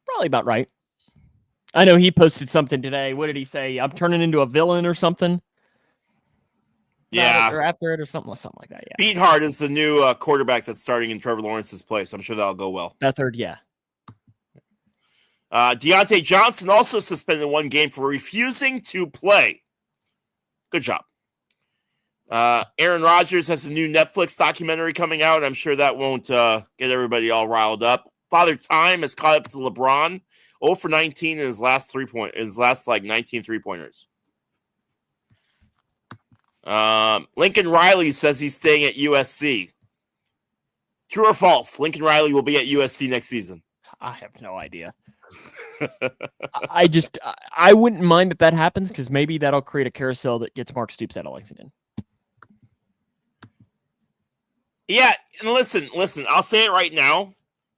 Speaker 1: Probably about right. I know he posted something today. What did he say? I'm turning into a villain or something?
Speaker 2: Yeah.
Speaker 1: Or after it or something like that, yeah.
Speaker 2: Beathard is the new quarterback that's starting in Trevor Lawrence's place. I'm sure that'll go well.
Speaker 1: Beathard, yeah.
Speaker 2: Deontay Johnson also suspended 1 game for refusing to play. Good job. Aaron Rodgers has a new Netflix documentary coming out. I'm sure that won't get everybody all riled up. Father Time has caught up to LeBron. 0 for 19 in his last 19 3-pointers. Lincoln Riley says he's staying at USC. True or false? Lincoln Riley will be at USC next season.
Speaker 1: I have no idea. I wouldn't mind if that happens because maybe that'll create a carousel that gets Mark Stoops out of Lexington.
Speaker 2: Yeah, and listen, I'll say it right now.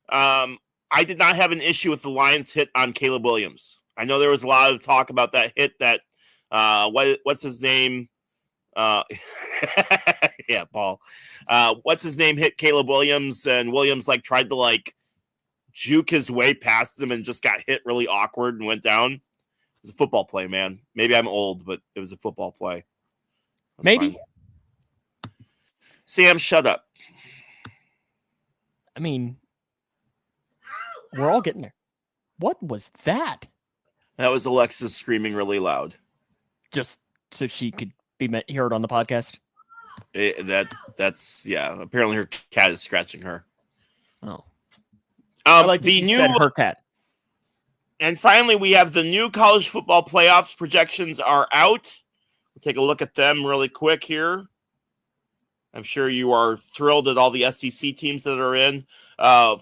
Speaker 2: I did not have an issue with the Lions hit on Caleb Williams. I know there was a lot of talk about that hit that what's his name? Yeah, Paul. What's his name hit Caleb Williams, and Williams tried to juke his way past him and just got hit really awkward and went down. It was a football play, man. Maybe I'm old, but it was a football play.
Speaker 1: Maybe.
Speaker 2: Fine. Sam, shut up.
Speaker 1: I mean, we're all getting there. What was that?
Speaker 2: That was Alexis screaming really loud.
Speaker 1: Just so she could be heard on the podcast?
Speaker 2: That's apparently her cat is scratching her.
Speaker 1: Oh.
Speaker 2: I like the new
Speaker 1: her cat.
Speaker 2: And finally, we have the new college football playoffs projections are out. We'll take a look at them really quick here. I'm sure you are thrilled at all the SEC teams that are in.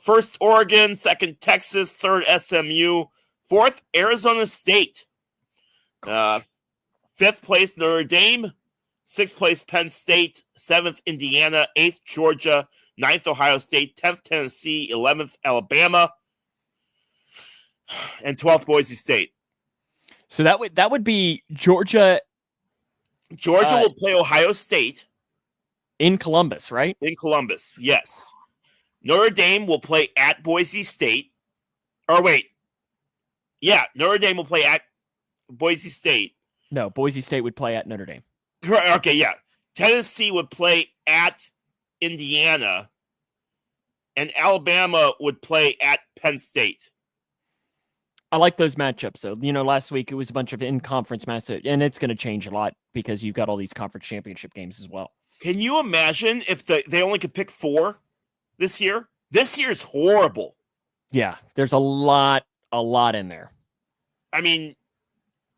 Speaker 2: First, Oregon. Second, Texas. Third, SMU. Fourth, Arizona State. Fifth place, Notre Dame. Sixth place, Penn State. Seventh, Indiana. Eighth, Georgia. Ninth, Ohio State. 10th, Tennessee. 11th, Alabama. And 12th, Boise State.
Speaker 1: So that would be Georgia.
Speaker 2: Georgia will play Ohio State.
Speaker 1: In Columbus, right?
Speaker 2: In Columbus, yes. Notre Dame will play at Boise State. Or wait. Yeah, Notre Dame will play at Boise State.
Speaker 1: No, Boise State would play at Notre Dame.
Speaker 2: Okay, yeah. Tennessee would play at Indiana. And Alabama would play at Penn State.
Speaker 1: I like those matchups, though. Last week it was a bunch of in-conference matchups, and it's going to change a lot because you've got all these conference championship games as well.
Speaker 2: Can you imagine if they only could pick 4 this year? This year's horrible.
Speaker 1: Yeah, there's a lot in there.
Speaker 2: I mean,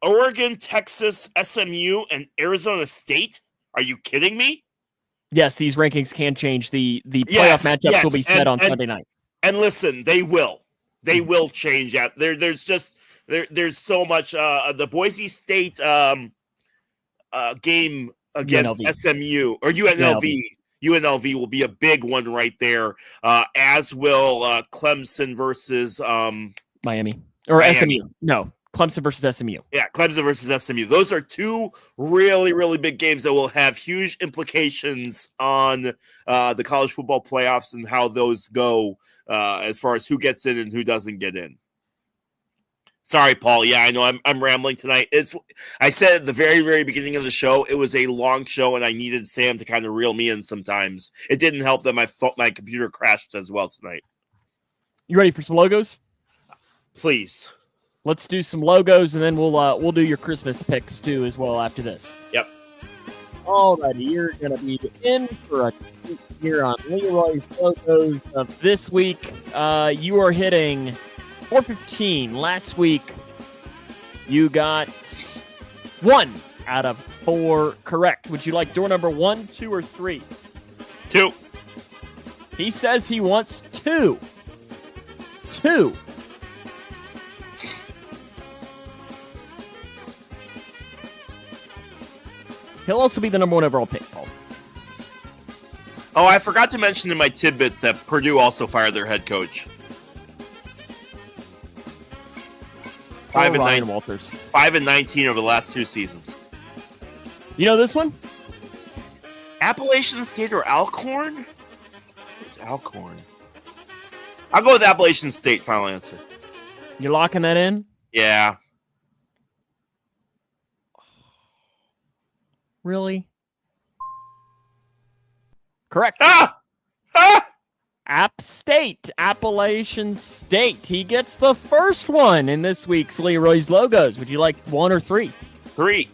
Speaker 2: Oregon, Texas, SMU, and Arizona State? Are you kidding me?
Speaker 1: Yes, these rankings can change. The playoff matchups will be set on Sunday night.
Speaker 2: And listen, they will. They will change that. There's so much. The Boise State game against
Speaker 1: UNLV.
Speaker 2: SMU or UNLV. UNLV will be a big one right there, as will Clemson versus
Speaker 1: Miami. Or
Speaker 2: Miami.
Speaker 1: SMU. No, Clemson versus SMU.
Speaker 2: Yeah, Clemson versus SMU. Those are 2 really, really big games that will have huge implications on the college football playoffs and how those go as far as who gets in and who doesn't get in. Sorry, Paul. Yeah, I know I'm rambling tonight. I said at the very, very beginning of the show, it was a long show, and I needed Sam to kind of reel me in sometimes. It didn't help that my computer crashed as well tonight.
Speaker 1: You ready for some logos?
Speaker 2: Please.
Speaker 1: Let's do some logos, and then we'll do your Christmas picks too as well after this.
Speaker 2: Yep.
Speaker 1: Alrighty, you're gonna be in for a treat here on Leroy's logos of this week. You are hitting 415. Last week, you got 1 out of 4 correct. Would you like door number 1, 2, or 3?
Speaker 2: 2.
Speaker 1: He says he wants 2. 2. He'll also be the number 1 overall pick, Paul.
Speaker 2: Oh, I forgot to mention in my tidbits that Purdue also fired their head coach. 5 and 9
Speaker 1: Walters.
Speaker 2: 5 and 19 over the last 2 seasons.
Speaker 1: You know this one?
Speaker 2: Appalachian State or Alcorn? It's Alcorn. I'll go with Appalachian State. Final answer.
Speaker 1: You locking that in?
Speaker 2: Yeah.
Speaker 1: Really? Correct.
Speaker 2: Ah!
Speaker 1: Appalachian State. He gets the first one in this week's Leroy's Logos. Would you like 1 or 3?
Speaker 2: 3.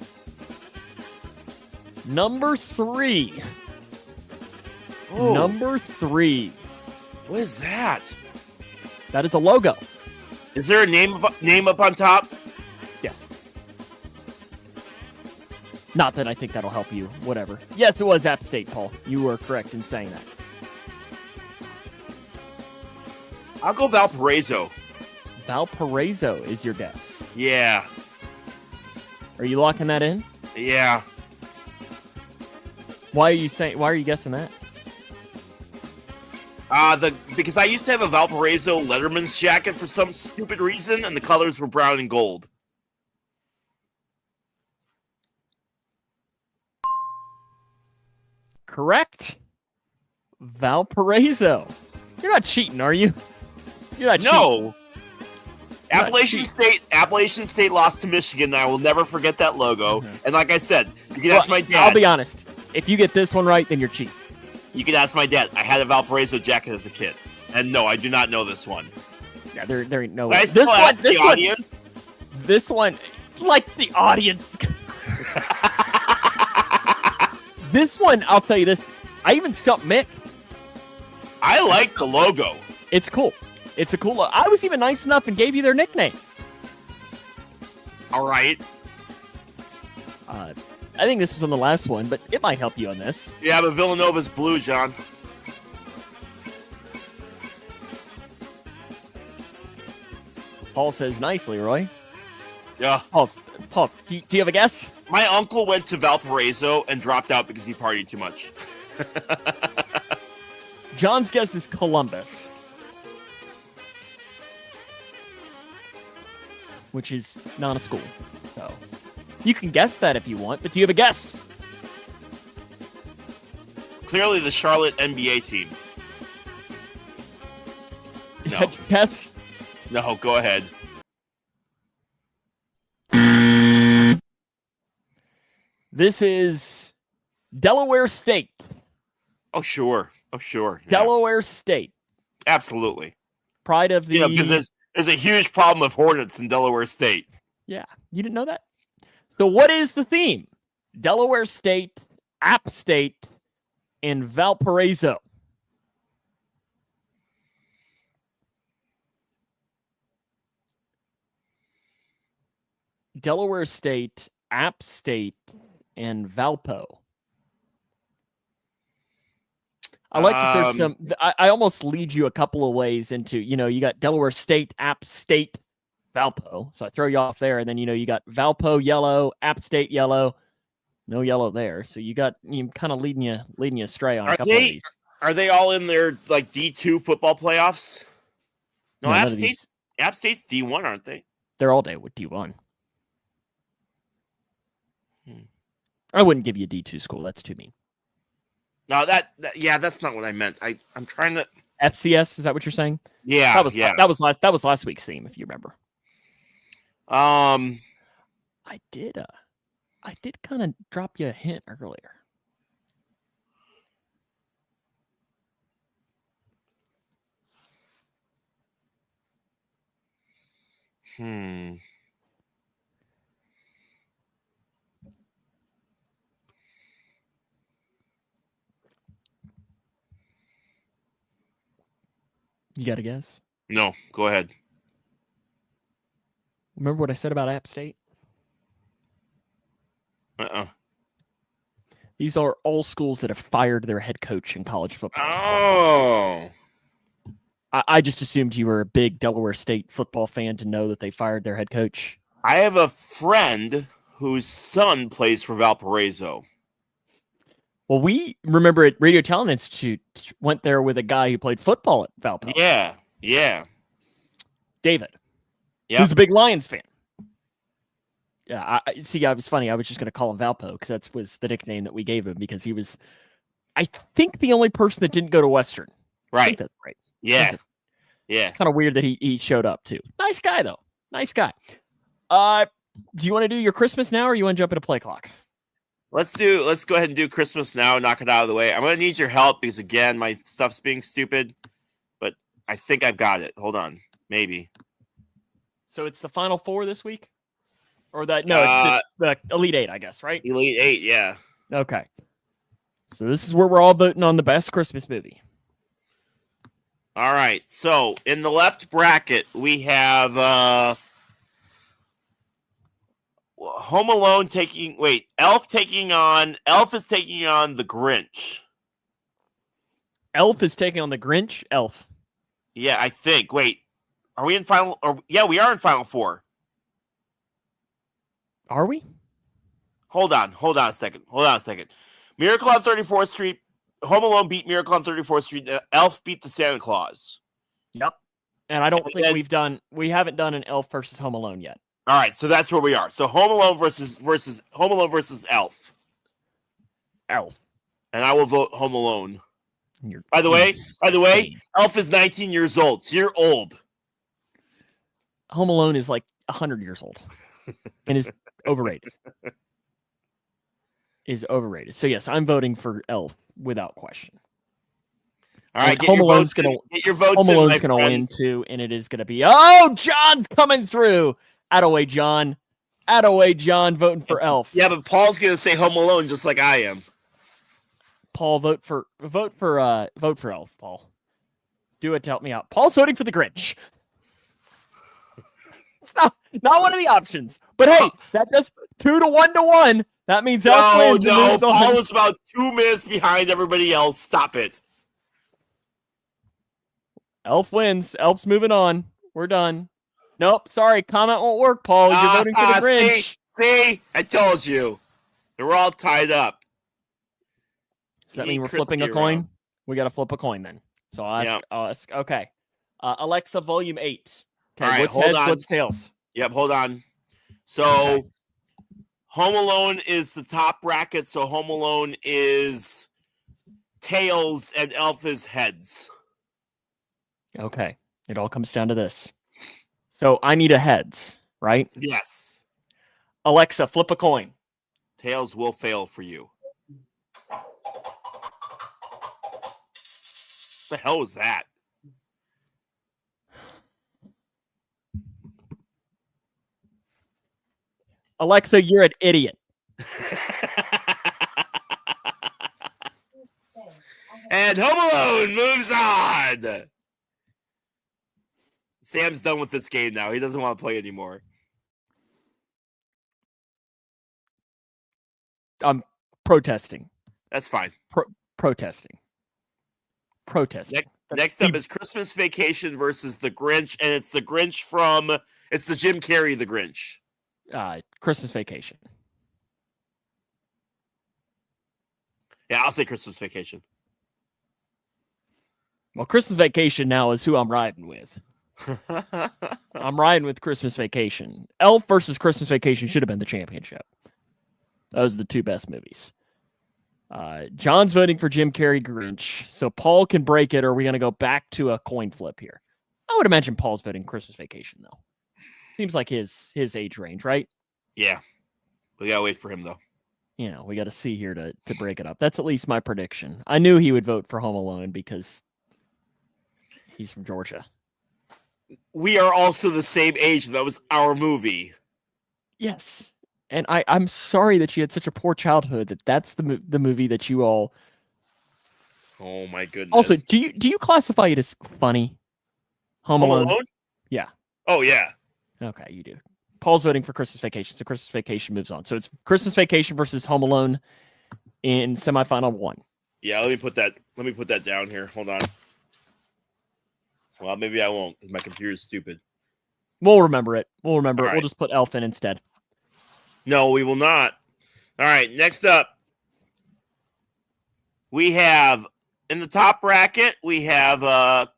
Speaker 1: Number 3.
Speaker 2: Ooh.
Speaker 1: Number 3.
Speaker 2: What is that?
Speaker 1: That is a logo.
Speaker 2: Is there a name up on top?
Speaker 1: Yes. Not that I think that'll help you. Whatever. Yes, it was App State, Paul. You were correct in saying that.
Speaker 2: I'll go Valparaiso.
Speaker 1: Valparaiso is your guess.
Speaker 2: Yeah.
Speaker 1: Are you locking that in?
Speaker 2: Yeah.
Speaker 1: Why are you guessing that?
Speaker 2: Because I used to have a Valparaiso Letterman's jacket for some stupid reason, and the colors were brown and gold.
Speaker 1: Correct. Valparaiso. You're not cheating, are you? You're not cheating.
Speaker 2: No. Appalachian State lost to Michigan, and I will never forget that logo. Mm-hmm. And like I said, you can ask my dad.
Speaker 1: I'll be honest. If you get this one right, then you're cheating.
Speaker 2: You can ask my dad. I had a Valparaiso jacket as a kid. And no, I do not know this one.
Speaker 1: Yeah, there ain't no
Speaker 2: way.
Speaker 1: This one, like the audience. This one, I'll tell you this. I even stumped Mick.
Speaker 2: I like the logo.
Speaker 1: It's cool. It's a cool logo. I was even nice enough and gave you their nickname.
Speaker 2: All right.
Speaker 1: I think this was on the last one, but it might help you on this.
Speaker 2: Yeah, but Villanova's blue, John.
Speaker 1: Paul says nicely, Roy.
Speaker 2: Yeah.
Speaker 1: Paul, do you have a guess?
Speaker 2: My uncle went to Valparaiso and dropped out because he partied too much.
Speaker 1: John's guess is Columbus. which is not a school. So you can guess that if you want, but do you have a guess?
Speaker 2: Clearly the Charlotte NBA team.
Speaker 1: Is
Speaker 2: No.
Speaker 1: that your guess?
Speaker 2: No, go ahead.
Speaker 1: This is Delaware State.
Speaker 2: Oh, sure. Yeah.
Speaker 1: Delaware State.
Speaker 2: Absolutely.
Speaker 1: Pride of the...
Speaker 2: because there's a huge problem with Hornets in Delaware State.
Speaker 1: Yeah, you didn't know that? So what is the theme? Delaware State, App State, and Valparaiso. Delaware State, App State, and Valpo. I like that there's some... I almost lead you a couple of ways into, you got Delaware State, App State, Valpo. So I throw you off there, and then, you got Valpo yellow, App State yellow. No yellow there. So you kind of leading you astray on a couple of these.
Speaker 2: Are they all in their like D2 football playoffs? No, App State's D1, aren't they?
Speaker 1: They're all day with D1. I wouldn't give you a D2 school. That's too mean.
Speaker 2: No, that's not what I meant. I'm trying to
Speaker 1: FCS. Is that what you're saying?
Speaker 2: Yeah,
Speaker 1: that was last week's theme, if you remember. I did kind of drop you a hint earlier. You got a guess?
Speaker 2: No, go ahead.
Speaker 1: Remember what I said about App State? These are all schools that have fired their head coach in college football.
Speaker 2: Oh.
Speaker 1: I just assumed you were a big Delaware State football fan to know that they fired their head coach.
Speaker 2: I have a friend whose son plays for Valparaiso.
Speaker 1: Well, we remember at Radio Talent Institute went there with a guy who played football at Valpo.
Speaker 2: Yeah.
Speaker 1: David.
Speaker 2: Yeah.
Speaker 1: Who's a big Lions fan. Yeah, I was funny. I was just going to call him Valpo because that was the nickname that we gave him because he was, I think, the only person that didn't go to Western.
Speaker 2: Right.
Speaker 1: I think that's right.
Speaker 2: Yeah.
Speaker 1: It's kind of weird that he showed up too. Nice guy though. Nice guy. Do you want to do your Christmas now, or you want to jump into play clock?
Speaker 2: Let's go ahead and do Christmas now. Knock it out of the way. I'm going to need your help because again, my stuff's being stupid, but I think I've got it. Hold on, maybe.
Speaker 1: So it's the Final Four this week, or that? No, it's the Elite Eight, I guess, right?
Speaker 2: Elite Eight, yeah.
Speaker 1: Okay. So this is where we're all voting on the best Christmas movie.
Speaker 2: All right. So in the left bracket, we have Home Alone Elf is taking on The Grinch.
Speaker 1: Elf is taking on The Grinch? Elf.
Speaker 2: Yeah, I think. Wait, are we in final? Yeah, we are in Final Four.
Speaker 1: Are we?
Speaker 2: Hold on a second. Miracle on 34th Street. Home Alone beat Miracle on 34th Street. Elf beat the Santa Claus.
Speaker 1: Yep. And I don't think we haven't done an Elf versus Home Alone yet.
Speaker 2: All right, so that's where we are. So Home Alone versus Elf.
Speaker 1: Elf.
Speaker 2: And I will vote Home Alone.
Speaker 1: You're
Speaker 2: By the way, Elf is 19 years old. So you're old.
Speaker 1: Home Alone is like 100 years old and is overrated. So yes, I'm voting for Elf without question.
Speaker 2: All right,
Speaker 1: Home Alone's going to win too, and it is going to be John's coming through. Attaway, John, voting for Elf.
Speaker 2: Yeah, but Paul's going to say Home Alone just like I am.
Speaker 1: Paul, vote for Elf. Paul, do it to help me out. Paul's voting for the Grinch. It's not one of the options, but hey, that does 2 to 1 to 1. That means Elf wins.
Speaker 2: No, Paul is about 2 minutes behind everybody else. Stop it.
Speaker 1: Elf wins. Elf's moving on. We're done. Nope, sorry, comment won't work, Paul. You're voting for the Grinch.
Speaker 2: See? I told you. We're all tied up.
Speaker 1: Does that mean we're flipping a coin? We got to flip a coin then. So I'll ask. Okay. Alexa, volume 8. Okay,
Speaker 2: all right,
Speaker 1: what's heads, what's tails?
Speaker 2: Yep, hold on. So
Speaker 1: Okay.
Speaker 2: Home Alone is the top bracket, so Home Alone is tails and Elf is heads.
Speaker 1: Okay. It all comes down to this. So I need a heads, right?
Speaker 2: Yes.
Speaker 1: Alexa, flip a coin.
Speaker 2: Tails will fail for you. What the hell was that?
Speaker 1: Alexa, you're an idiot.
Speaker 2: And Home Alone moves on. Sam's done with this game now. He doesn't want to play anymore.
Speaker 1: I'm protesting.
Speaker 2: That's fine.
Speaker 1: Protesting.
Speaker 2: Next up is Christmas Vacation versus The Grinch, and it's the Grinch it's the Jim Carrey The Grinch.
Speaker 1: Christmas Vacation.
Speaker 2: Yeah, I'll say Christmas Vacation.
Speaker 1: Well, Christmas Vacation now is who I'm riding with. I'm riding with Christmas Vacation. Elf versus Christmas Vacation should have been the championship. Those are the two best movies. John's voting for Jim Carrey Grinch, so Paul can break it, or are we going to go back to a coin flip here? I would imagine Paul's voting Christmas Vacation, though. Seems like his age range, right?
Speaker 2: Yeah. We got to wait for him, though.
Speaker 1: You know, we got to see here to break it up. That's at least my prediction. I knew he would vote for Home Alone because he's from Georgia.
Speaker 2: We are also the same age. That was our movie.
Speaker 1: Yes. And I'm sorry that you had such a poor childhood that's the movie that you all.
Speaker 2: Oh my goodness!
Speaker 1: Also, do you classify it as funny? Home Alone? Yeah.
Speaker 2: Oh yeah.
Speaker 1: Okay, you do. Paul's voting for Christmas Vacation, so Christmas Vacation moves on. So it's Christmas Vacation versus Home Alone in semifinal 1.
Speaker 2: Yeah, let me put that down here. Hold on. Well, maybe I won't because my computer's stupid.
Speaker 1: We'll remember it. We'll
Speaker 2: right.
Speaker 1: We'll just put Elf in instead.
Speaker 2: No, we will not. All right, next up, we have in the top bracket, we have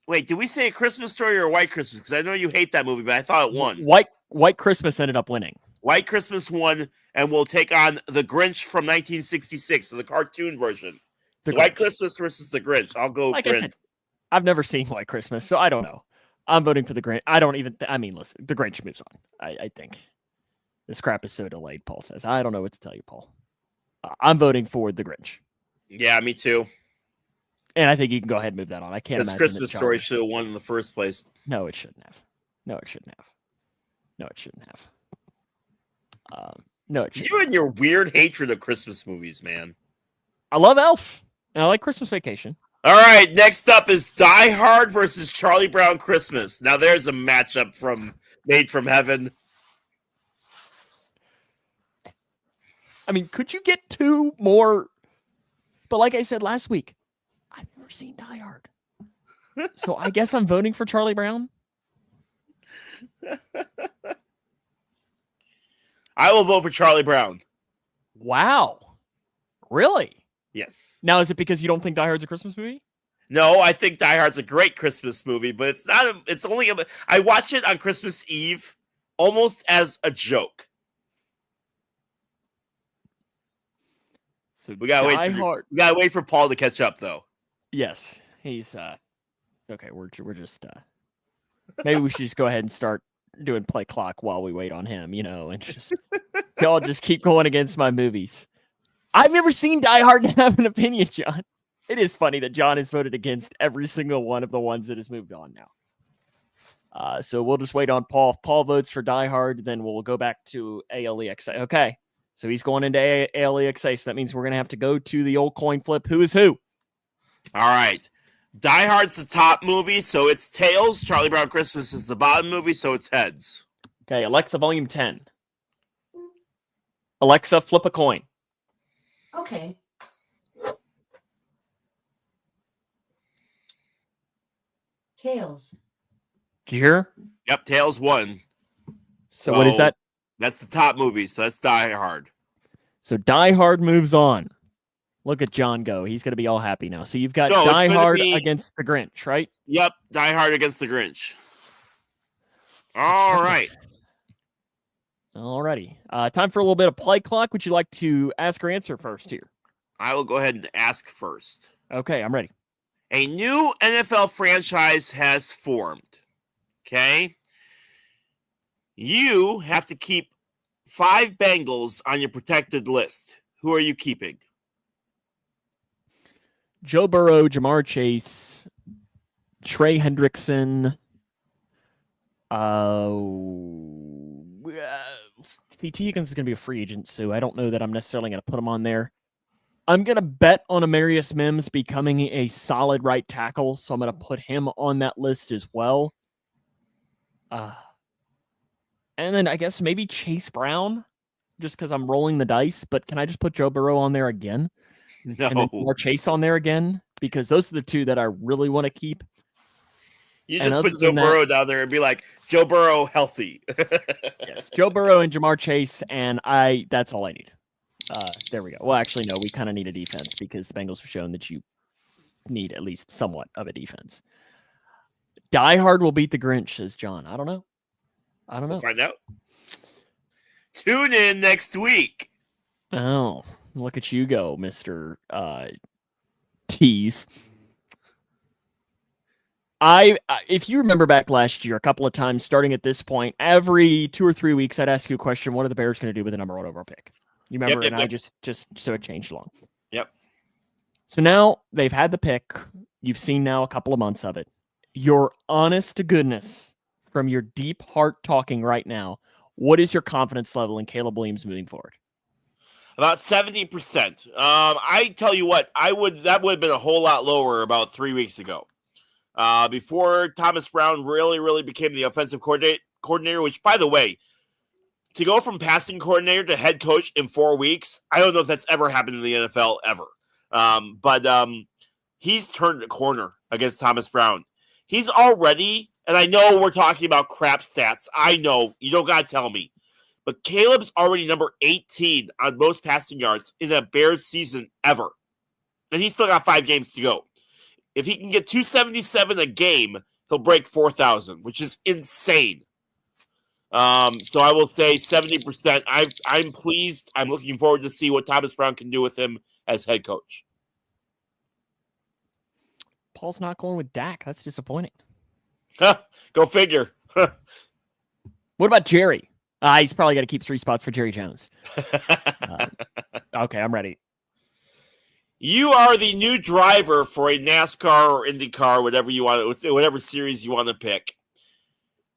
Speaker 2: wait, did we say A Christmas Story or White Christmas? Because I know you hate that movie, but I thought it won.
Speaker 1: White Christmas ended up winning.
Speaker 2: White Christmas won, and we'll take on The Grinch from 1966, so the cartoon version. So White Christmas versus The Grinch. I'll go
Speaker 1: like
Speaker 2: Grinch.
Speaker 1: I said, I've never seen White Christmas, so I don't know. I'm voting for The Grinch. I don't even... listen, The Grinch moves on, I think. This crap is so delayed, Paul says. I don't know what to tell you, Paul. I'm voting for The Grinch.
Speaker 2: Yeah, me too.
Speaker 1: And I think you can go ahead and move that on. I can't imagine
Speaker 2: Because Christmas Story should have won in the first place.
Speaker 1: No, it shouldn't have. No, it shouldn't have. No, it shouldn't.
Speaker 2: You and your weird hatred of Christmas movies, man.
Speaker 1: I love Elf, and I like Christmas Vacation.
Speaker 2: All right, next up is Die Hard versus Charlie Brown Christmas. Now there's a matchup made from heaven.
Speaker 1: I mean, could you get two more? But like I said last week, I've never seen Die Hard. So I guess I'm voting for Charlie Brown.
Speaker 2: I will vote for Charlie Brown.
Speaker 1: Wow. Really?
Speaker 2: Yes.
Speaker 1: Now, is it because you don't think Die Hard's a Christmas movie?
Speaker 2: No, I think Die Hard's a great Christmas movie, but it's not. I watched it on Christmas Eve almost as a joke.
Speaker 1: So
Speaker 2: we gotta wait for Paul to catch up, though.
Speaker 1: Yes, he's okay. We're just maybe we should just go ahead and start doing play clock while we wait on him, and just y'all just keep going against my movies. I've never seen Die Hard to have an opinion, John. It is funny that John has voted against every single one of the ones that has moved on now. So we'll just wait on Paul. If Paul votes for Die Hard, then we'll go back to ALEXA. Okay. So he's going into ALEXA. So that means we're going to have to go to the old coin flip. Who is who?
Speaker 2: All right. Die Hard's the top movie, so it's tails. Charlie Brown Christmas is the bottom movie, so it's heads.
Speaker 1: Okay. Alexa, volume 10. Alexa, flip a coin.
Speaker 3: Okay. Tails.
Speaker 1: Did you hear?
Speaker 2: Yep, tails won.
Speaker 1: So what is that?
Speaker 2: That's the top movie, so that's Die Hard.
Speaker 1: So Die Hard moves on. Look at John go. He's going to be all happy now. So you've got Die Hard against The Grinch, right?
Speaker 2: Yep, Die Hard against The Grinch. All right.
Speaker 1: Alrighty. Time for a little bit of play clock. Would you like to ask or answer first here?
Speaker 2: I will go ahead and ask first.
Speaker 1: Okay, I'm ready.
Speaker 2: A new NFL franchise has formed. Okay. You have to keep 5 Bengals on your protected list. Who are you keeping?
Speaker 1: Joe Burrow, Jamar Chase, Trey Hendrickson. T. Higgins is going to be a free agent, so I don't know that I'm necessarily going to put him on there. I'm going to bet on Amarius Mims becoming a solid right tackle, so I'm going to put him on that list as well. And then I guess maybe Chase Brown, just because I'm rolling the dice. But can I just put Joe Burrow on there again?
Speaker 2: No.
Speaker 1: And then more Chase on there again? Because those are the two that I really want to keep.
Speaker 2: You just put Joe Burrow down there and be like, Joe Burrow healthy.
Speaker 1: Yes, Joe Burrow and Jamar Chase, and that's all I need. There we go. Well, actually, no, we kind of need a defense because the Bengals have shown that you need at least somewhat of a defense. Die Hard will beat the Grinch, says John. I don't know.
Speaker 2: We'll find out. Tune in next week.
Speaker 1: Oh, look at you go, Mr. Tease. If you remember back last year, a couple of times starting at this point, every 2 or 3 weeks, I'd ask you a question: what are the Bears going to do with the number 1 overall pick? You remember?
Speaker 2: Yep.
Speaker 1: I just so it changed along.
Speaker 2: Yep.
Speaker 1: So now they've had the pick. You've seen now a couple of months of it. Your honest to goodness, from your deep heart talking right now, what is your confidence level in Caleb Williams moving forward?
Speaker 2: About 70%. I tell you what, that would have been a whole lot lower about 3 weeks ago. Before Thomas Brown really became the offensive coordinator, which, by the way, to go from passing coordinator to head coach in 4 weeks, I don't know if that's ever happened in the NFL ever. But he's turned the corner against Thomas Brown. He's already, and I know we're talking about crap stats. I know, you don't got to tell me. But Caleb's already number 18 on most passing yards in a Bears season ever. And he's still got 5 games to go. If he can get 277 a game, he'll break 4,000, which is insane. So I will say 70%. I'm pleased. I'm looking forward to see what Thomas Brown can do with him as head coach.
Speaker 1: Paul's not going with Dak. That's disappointing.
Speaker 2: Go figure.
Speaker 1: What about Jerry? He's probably got to keep 3 spots for Jerry Jones. Okay, I'm ready.
Speaker 2: You are the new driver for a NASCAR or IndyCar, whatever series you want to pick.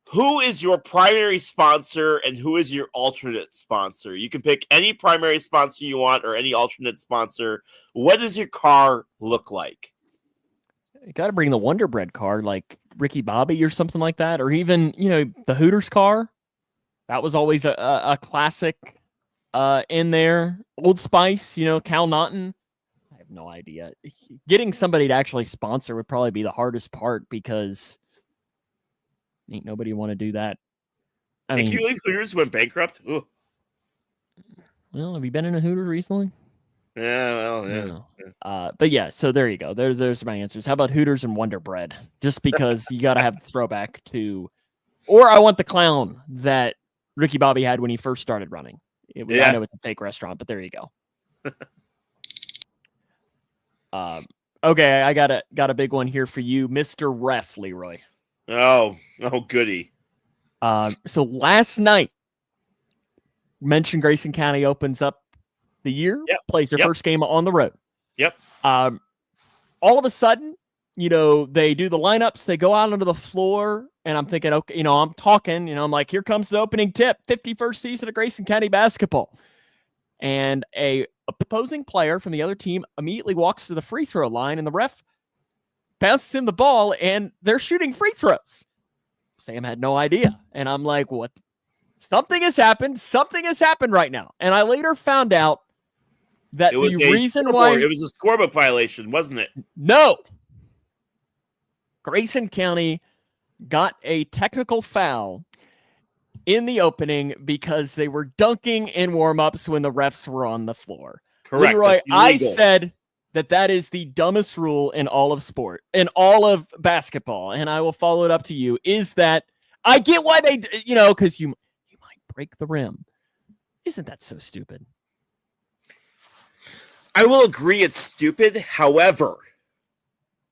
Speaker 2: Who is your primary sponsor and who is your alternate sponsor? You can pick any primary sponsor you want or any alternate sponsor. What does your car look like?
Speaker 1: You got to bring the Wonder Bread car, like Ricky Bobby or something like that, or even the Hooters car. That was always a classic in there. Old Spice, Cal Naughton. I have no idea. Getting somebody to actually sponsor would probably be the hardest part because ain't nobody want to do that. I mean,
Speaker 2: can you believe Hooters went bankrupt? Ooh.
Speaker 1: Well, have you been in a Hooters recently?
Speaker 2: Yeah, well, yeah.
Speaker 1: No. But yeah, so there you go. There's my answers. How about Hooters and Wonder Bread? Just because you got to have the throwback to, or I want the clown that Ricky Bobby had when he first started running. I know it's a fake restaurant, but there you go. Okay, I got a big one here for you, Mr. Ref Leroy.
Speaker 2: Oh, goody.
Speaker 1: So last night, mentioned Grayson County opens up the year, plays their first game on the road.
Speaker 2: Yep.
Speaker 1: All of a sudden, they do the lineups, they go out onto the floor, and I'm thinking, okay, I'm talking, I'm like, here comes the opening tip, 51st season of Grayson County basketball. And a opposing player from the other team immediately walks to the free throw line, and the ref bounces him the ball, and they're shooting free throws. Sam had no idea. And I'm like, what? Something has happened. Something has happened right now. And I later found out that the reason why
Speaker 2: it was a scorebook violation, wasn't it?
Speaker 1: No. Grayson County got a technical foul in the opening because they were dunking in warm-ups when the refs were on the floor.
Speaker 2: Correct.
Speaker 1: Leroy, I said that is the dumbest rule in all of sport, in all of basketball, and I will follow it up to you, is that I get why they, because you might break the rim. Isn't that so stupid?
Speaker 2: I will agree it's stupid. However,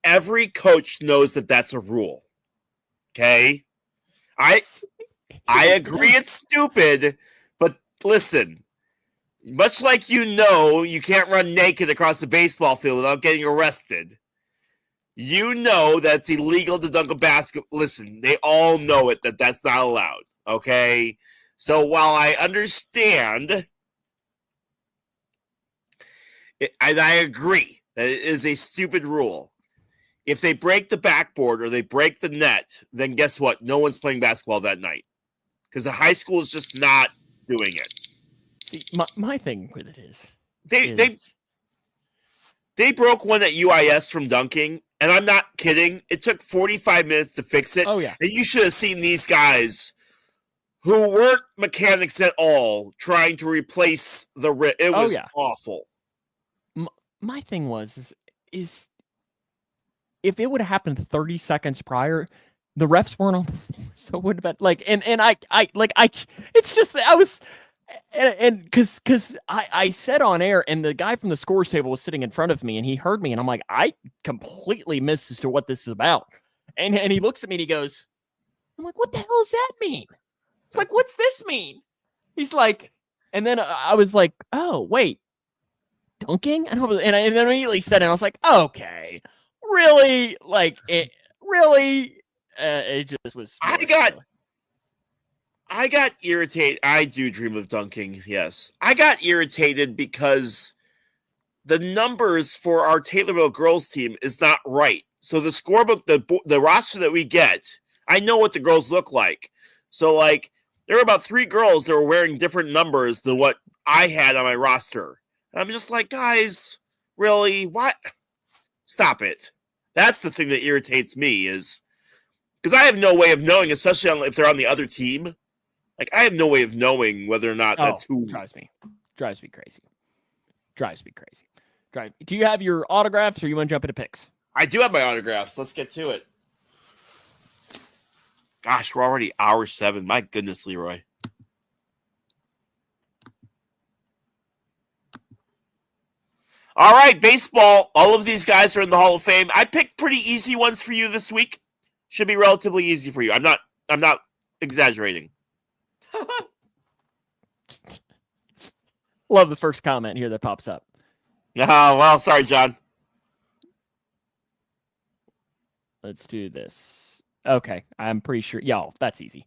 Speaker 2: every coach knows that that's a rule. Okay? I agree it's stupid, but listen, much like you can't run naked across a baseball field without getting arrested. You know that's illegal to dunk a basket. Listen, they all know it that's not allowed. Okay? So while I understand, and I agree that it is a stupid rule, if they break the backboard or they break the net, then guess what? No one's playing basketball that night because the high school is just not doing it.
Speaker 1: See, my thing with it is
Speaker 2: they broke one at UIS from dunking, and I'm not kidding. It took 45 minutes to fix it.
Speaker 1: Oh, yeah.
Speaker 2: And you should have seen these guys who weren't mechanics at all trying to replace the rim. It was awful.
Speaker 1: My thing was if it would have happened 30 seconds prior, the refs weren't on the floor, so it would have been like, it's just, I was, and because I said on air, and the guy from the scores table was sitting in front of me, and he heard me, and I'm like, I completely missed as to what this is about, and he looks at me and he goes, I'm like, what the hell does that mean? It's like, what's this mean? He's like, and then I was like, oh wait, dunking, and I immediately said it. I was like, okay, really, it just was.
Speaker 2: I got irritated. I do dream of dunking. Yes, I got irritated because the numbers for our Taylorville girls team is not right. So the scorebook, the roster that we get, I know what the girls look like. So there were about 3 girls that were wearing different numbers than what I had on my roster. I'm just like, guys, really? What? Stop it. That's the thing that irritates me, is because I have no way of knowing, especially if they're on the other team. I have no way of knowing whether or not that's who.
Speaker 1: Drives me crazy. Do you have your autographs, or you want to jump into picks?
Speaker 2: I do have my autographs. Let's get to it. Gosh, we're already hour 7. My goodness, Leroy. All right, baseball. All of these guys are in the Hall of Fame. I picked pretty easy ones for you this week. Should be relatively easy for you. I'm not exaggerating.
Speaker 1: Love the first comment here that pops up.
Speaker 2: Oh, well, sorry, John.
Speaker 1: Let's do this. Okay, I'm pretty sure. Y'all, that's easy.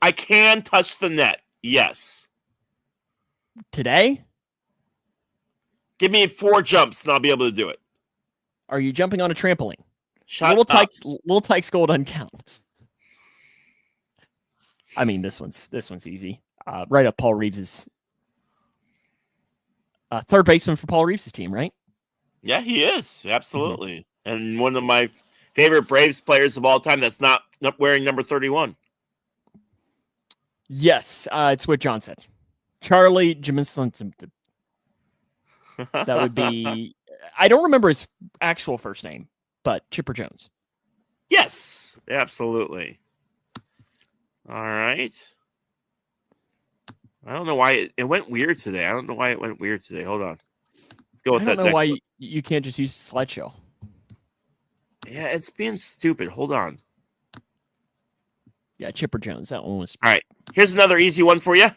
Speaker 2: I can touch the net. Yes.
Speaker 1: Today?
Speaker 2: Give me 4 jumps and I'll be able to do it.
Speaker 1: Are you jumping on a trampoline?
Speaker 2: Shut
Speaker 1: up. Little Tykes goal doesn't count. I mean, this one's easy. Right up Paul Reeves's third baseman for Paul Reeves's team, right?
Speaker 2: Yeah, he is. Absolutely. Mm-hmm. And one of my favorite Braves players of all time that's not wearing number 31.
Speaker 1: Yes, it's what John said. Charlie Jiminson. That would be, I don't remember his actual first name, but Chipper Jones.
Speaker 2: Yes, absolutely. All right. I don't know why it went weird today. Hold on. Let's go with that.
Speaker 1: I don't know why you can't just use slideshow.
Speaker 2: Yeah, it's being stupid. Hold on.
Speaker 1: Yeah, Chipper Jones. That one was.
Speaker 2: All right. Here's another easy one for you.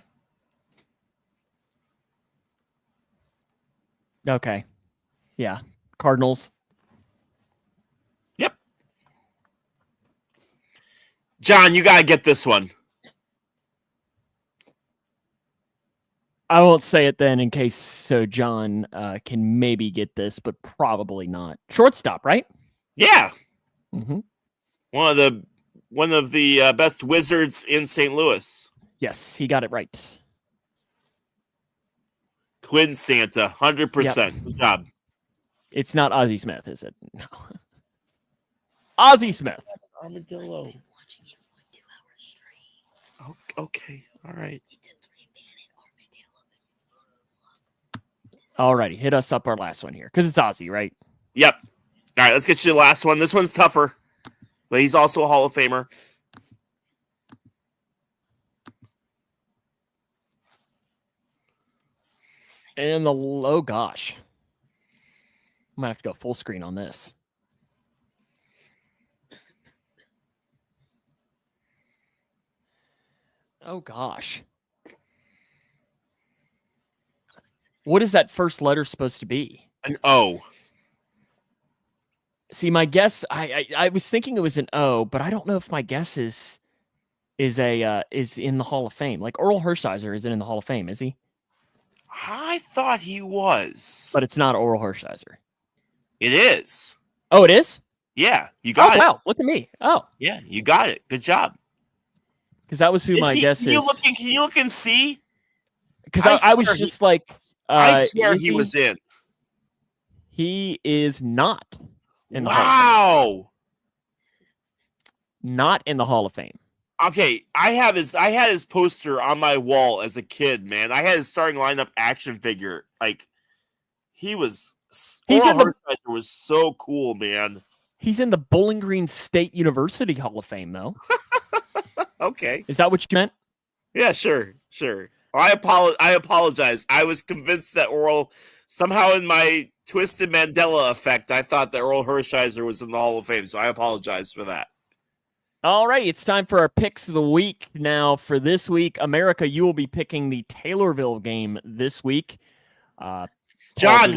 Speaker 1: Okay. Yeah. Cardinals.
Speaker 2: Yep. John, you got to get this one.
Speaker 1: I won't say it then in case John can maybe get this, but probably not. Shortstop, right?
Speaker 2: Yeah.
Speaker 1: Mm-hmm.
Speaker 2: One of the best wizards in St. Louis.
Speaker 1: Yes, he got it right.
Speaker 2: Quinn Santa, 100%.
Speaker 1: Yep.
Speaker 2: Good job.
Speaker 1: It's not Ozzie Smith, is it? No. Ozzie Smith.
Speaker 2: Armadillo.
Speaker 3: I've been watching him for 2 hours straight.
Speaker 2: Okay. All right.
Speaker 3: It's a 3-banded armadillo.
Speaker 1: Alrighty, hit us up our last one here, because it's Ozzie, right?
Speaker 2: Yep. All right, let's get you the last one. This one's tougher. but he's also a Hall of Famer.
Speaker 1: And oh gosh. I'm going to have to go full screen on this. Oh gosh. What is that first letter supposed to be?
Speaker 2: An O.
Speaker 1: See, my guess, I was thinking it was an O, but I don't know if my guess is in the Hall of Fame. Like Oral Hershiser isn't in the Hall of Fame, is he?
Speaker 2: I thought he was.
Speaker 1: But it's not Oral Hershiser.
Speaker 2: It is.
Speaker 1: Oh, it is?
Speaker 2: Yeah, you got it.
Speaker 1: Wow, look at me. Oh.
Speaker 2: Yeah, you got it. Good job.
Speaker 1: Because that was who my guess
Speaker 2: can
Speaker 1: is.
Speaker 2: Can you look and see?
Speaker 1: Because I was just like...
Speaker 2: I swear he was in.
Speaker 1: He is not in the
Speaker 2: Hall of Fame.
Speaker 1: Not in the Hall of Fame.
Speaker 2: Okay, I had his poster on my wall as a kid, man. I had his starting lineup action figure. Like, was so cool, man.
Speaker 1: He's in the Bowling Green State University Hall of Fame, though.
Speaker 2: Okay.
Speaker 1: Is that what you meant?
Speaker 2: Yeah, sure. I apologize. I was convinced that Oral, somehow in my twisted Mandela effect, I thought that Oral Hershiser was in the Hall of Fame, so I apologize for that.
Speaker 1: All right, it's time for our picks of the week. Now, for this week, America, you will be picking the Taylorville game this week.
Speaker 2: John,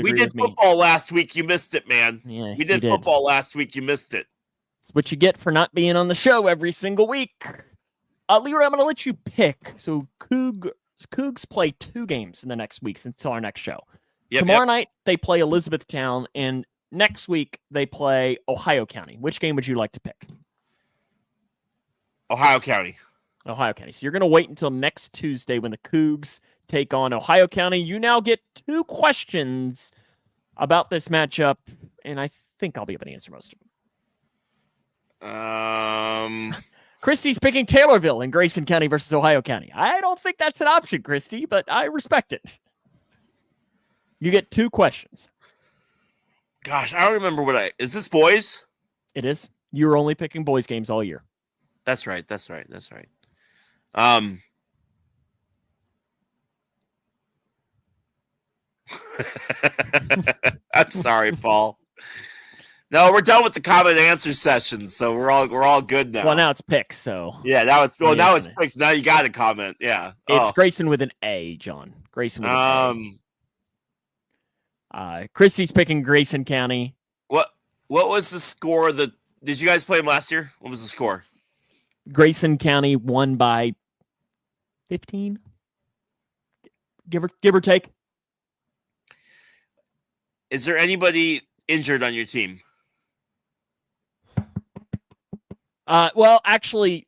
Speaker 2: we did football last week. You missed it, man.
Speaker 1: Yeah,
Speaker 2: we did football last week. You missed it.
Speaker 1: It's what you get for not being on the show every single week. Leroy, I'm going to let you pick. So, Cougs play 2 games in the next week until our next show. Tomorrow night, they play Elizabethtown, and next week, they play Ohio County. Which game would you like to pick?
Speaker 2: Ohio County.
Speaker 1: So you're going to wait until next Tuesday when the Cougs take on Ohio County. You now get 2 questions about this matchup, and I think I'll be able to answer most of them. Christy's picking Taylorville in Grayson County versus Ohio County. I don't think that's an option, Christy, but I respect it. You get 2 questions.
Speaker 2: Gosh, I don't remember is this boys?
Speaker 1: It is. You're only picking boys games all year.
Speaker 2: That's right. I'm sorry, Paul. No, we're done with the comment and answer sessions, so we're all good now.
Speaker 1: Well, now it's picks, so
Speaker 2: yeah, now it's picks. Now you got to comment. Yeah,
Speaker 1: it's Grayson with an A, John. Grayson with an A. Christy's picking Grayson County.
Speaker 2: What was the score? Did you guys play them last year? What was the score?
Speaker 1: Grayson County won by 15, give or take.
Speaker 2: Is there anybody injured on your team?
Speaker 1: Well, actually,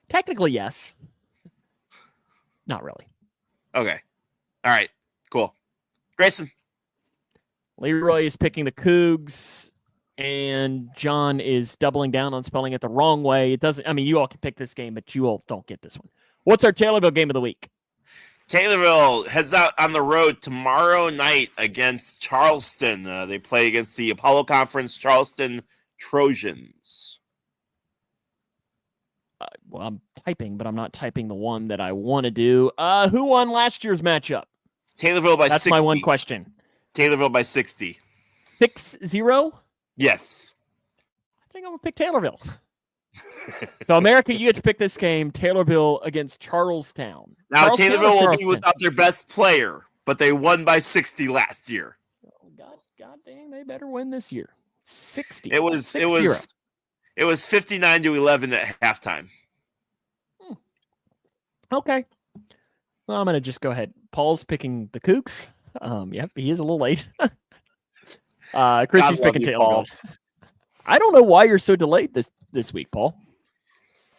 Speaker 1: technically, yes. Not really.
Speaker 2: Okay. All right. Cool. Grayson.
Speaker 1: Leroy is picking the Cougs. And John is doubling down on spelling it the wrong way. It doesn't. I mean, you all can pick this game, but you all don't get this one. What's our Taylorville game of the week?
Speaker 2: Taylorville heads out on the road tomorrow night against Charleston. They play against the Apollo Conference Charleston Trojans.
Speaker 1: Well, I'm typing, but I'm not typing the one that I want to do. Who won last year's matchup?
Speaker 2: Taylorville by 60.
Speaker 1: That's my one question.
Speaker 2: Taylorville by 60.
Speaker 1: 6-0?
Speaker 2: Yes.
Speaker 1: I think I'm going to pick Taylorville. So, America, you get to pick this game, Taylorville against Charlestown.
Speaker 2: Now, Taylorville will be without their best player, but they won by 60 last year.
Speaker 1: Oh, God dang, they better win this year. 60.
Speaker 2: It was 59-11 at halftime.
Speaker 1: Okay. Well, I'm going to just go ahead. Paul's picking the Cougs. Yep, he is a little late. Chrissy's picking Taylorville. I don't know why you're so delayed this week, Paul.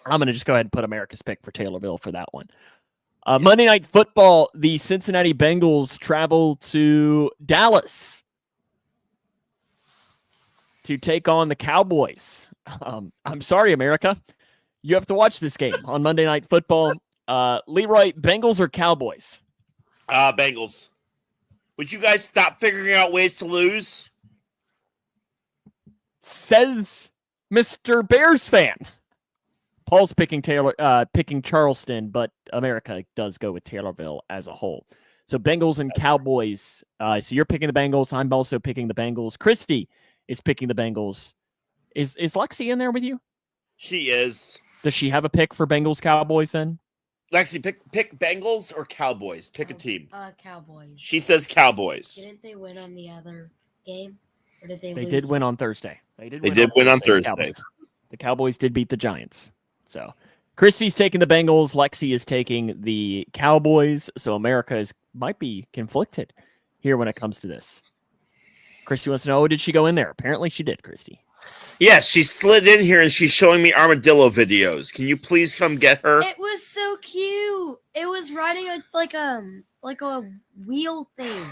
Speaker 1: I'm going to just go ahead and put America's pick for Taylorville for that one. Monday Night Football, the Cincinnati Bengals travel to Dallas to take on the Cowboys. I'm sorry, America. You have to watch this game on Monday Night Football. Leroy, Bengals or Cowboys?
Speaker 2: Bengals. Would you guys stop figuring out ways to lose?
Speaker 1: Says Mr. Bears fan. Paul's picking Charleston, but America does go with Taylorville as a whole. So Bengals and Cowboys. So you're picking the Bengals. I'm also picking the Bengals. Christy is picking the Bengals. Is Lexi in there with you?
Speaker 2: She is.
Speaker 1: Does she have a pick for Bengals Cowboys then?
Speaker 2: Lexi, pick Bengals or Cowboys. Pick a team.
Speaker 3: Cowboys.
Speaker 2: She says Cowboys.
Speaker 3: Didn't they win on the other game? Or did they
Speaker 1: They
Speaker 3: lose?
Speaker 1: did win on Thursday. They did
Speaker 2: win on Thursday.
Speaker 1: The Cowboys did beat the Giants. So Christy's taking the Bengals. Lexi is taking the Cowboys. So America might be conflicted here when it comes to this. Christy wants to know, did she go in there? Apparently she did, Christy.
Speaker 2: Yes, she slid in here and she's showing me armadillo videos. Can you please come get her?
Speaker 3: It was so cute. It was riding like a wheel thing.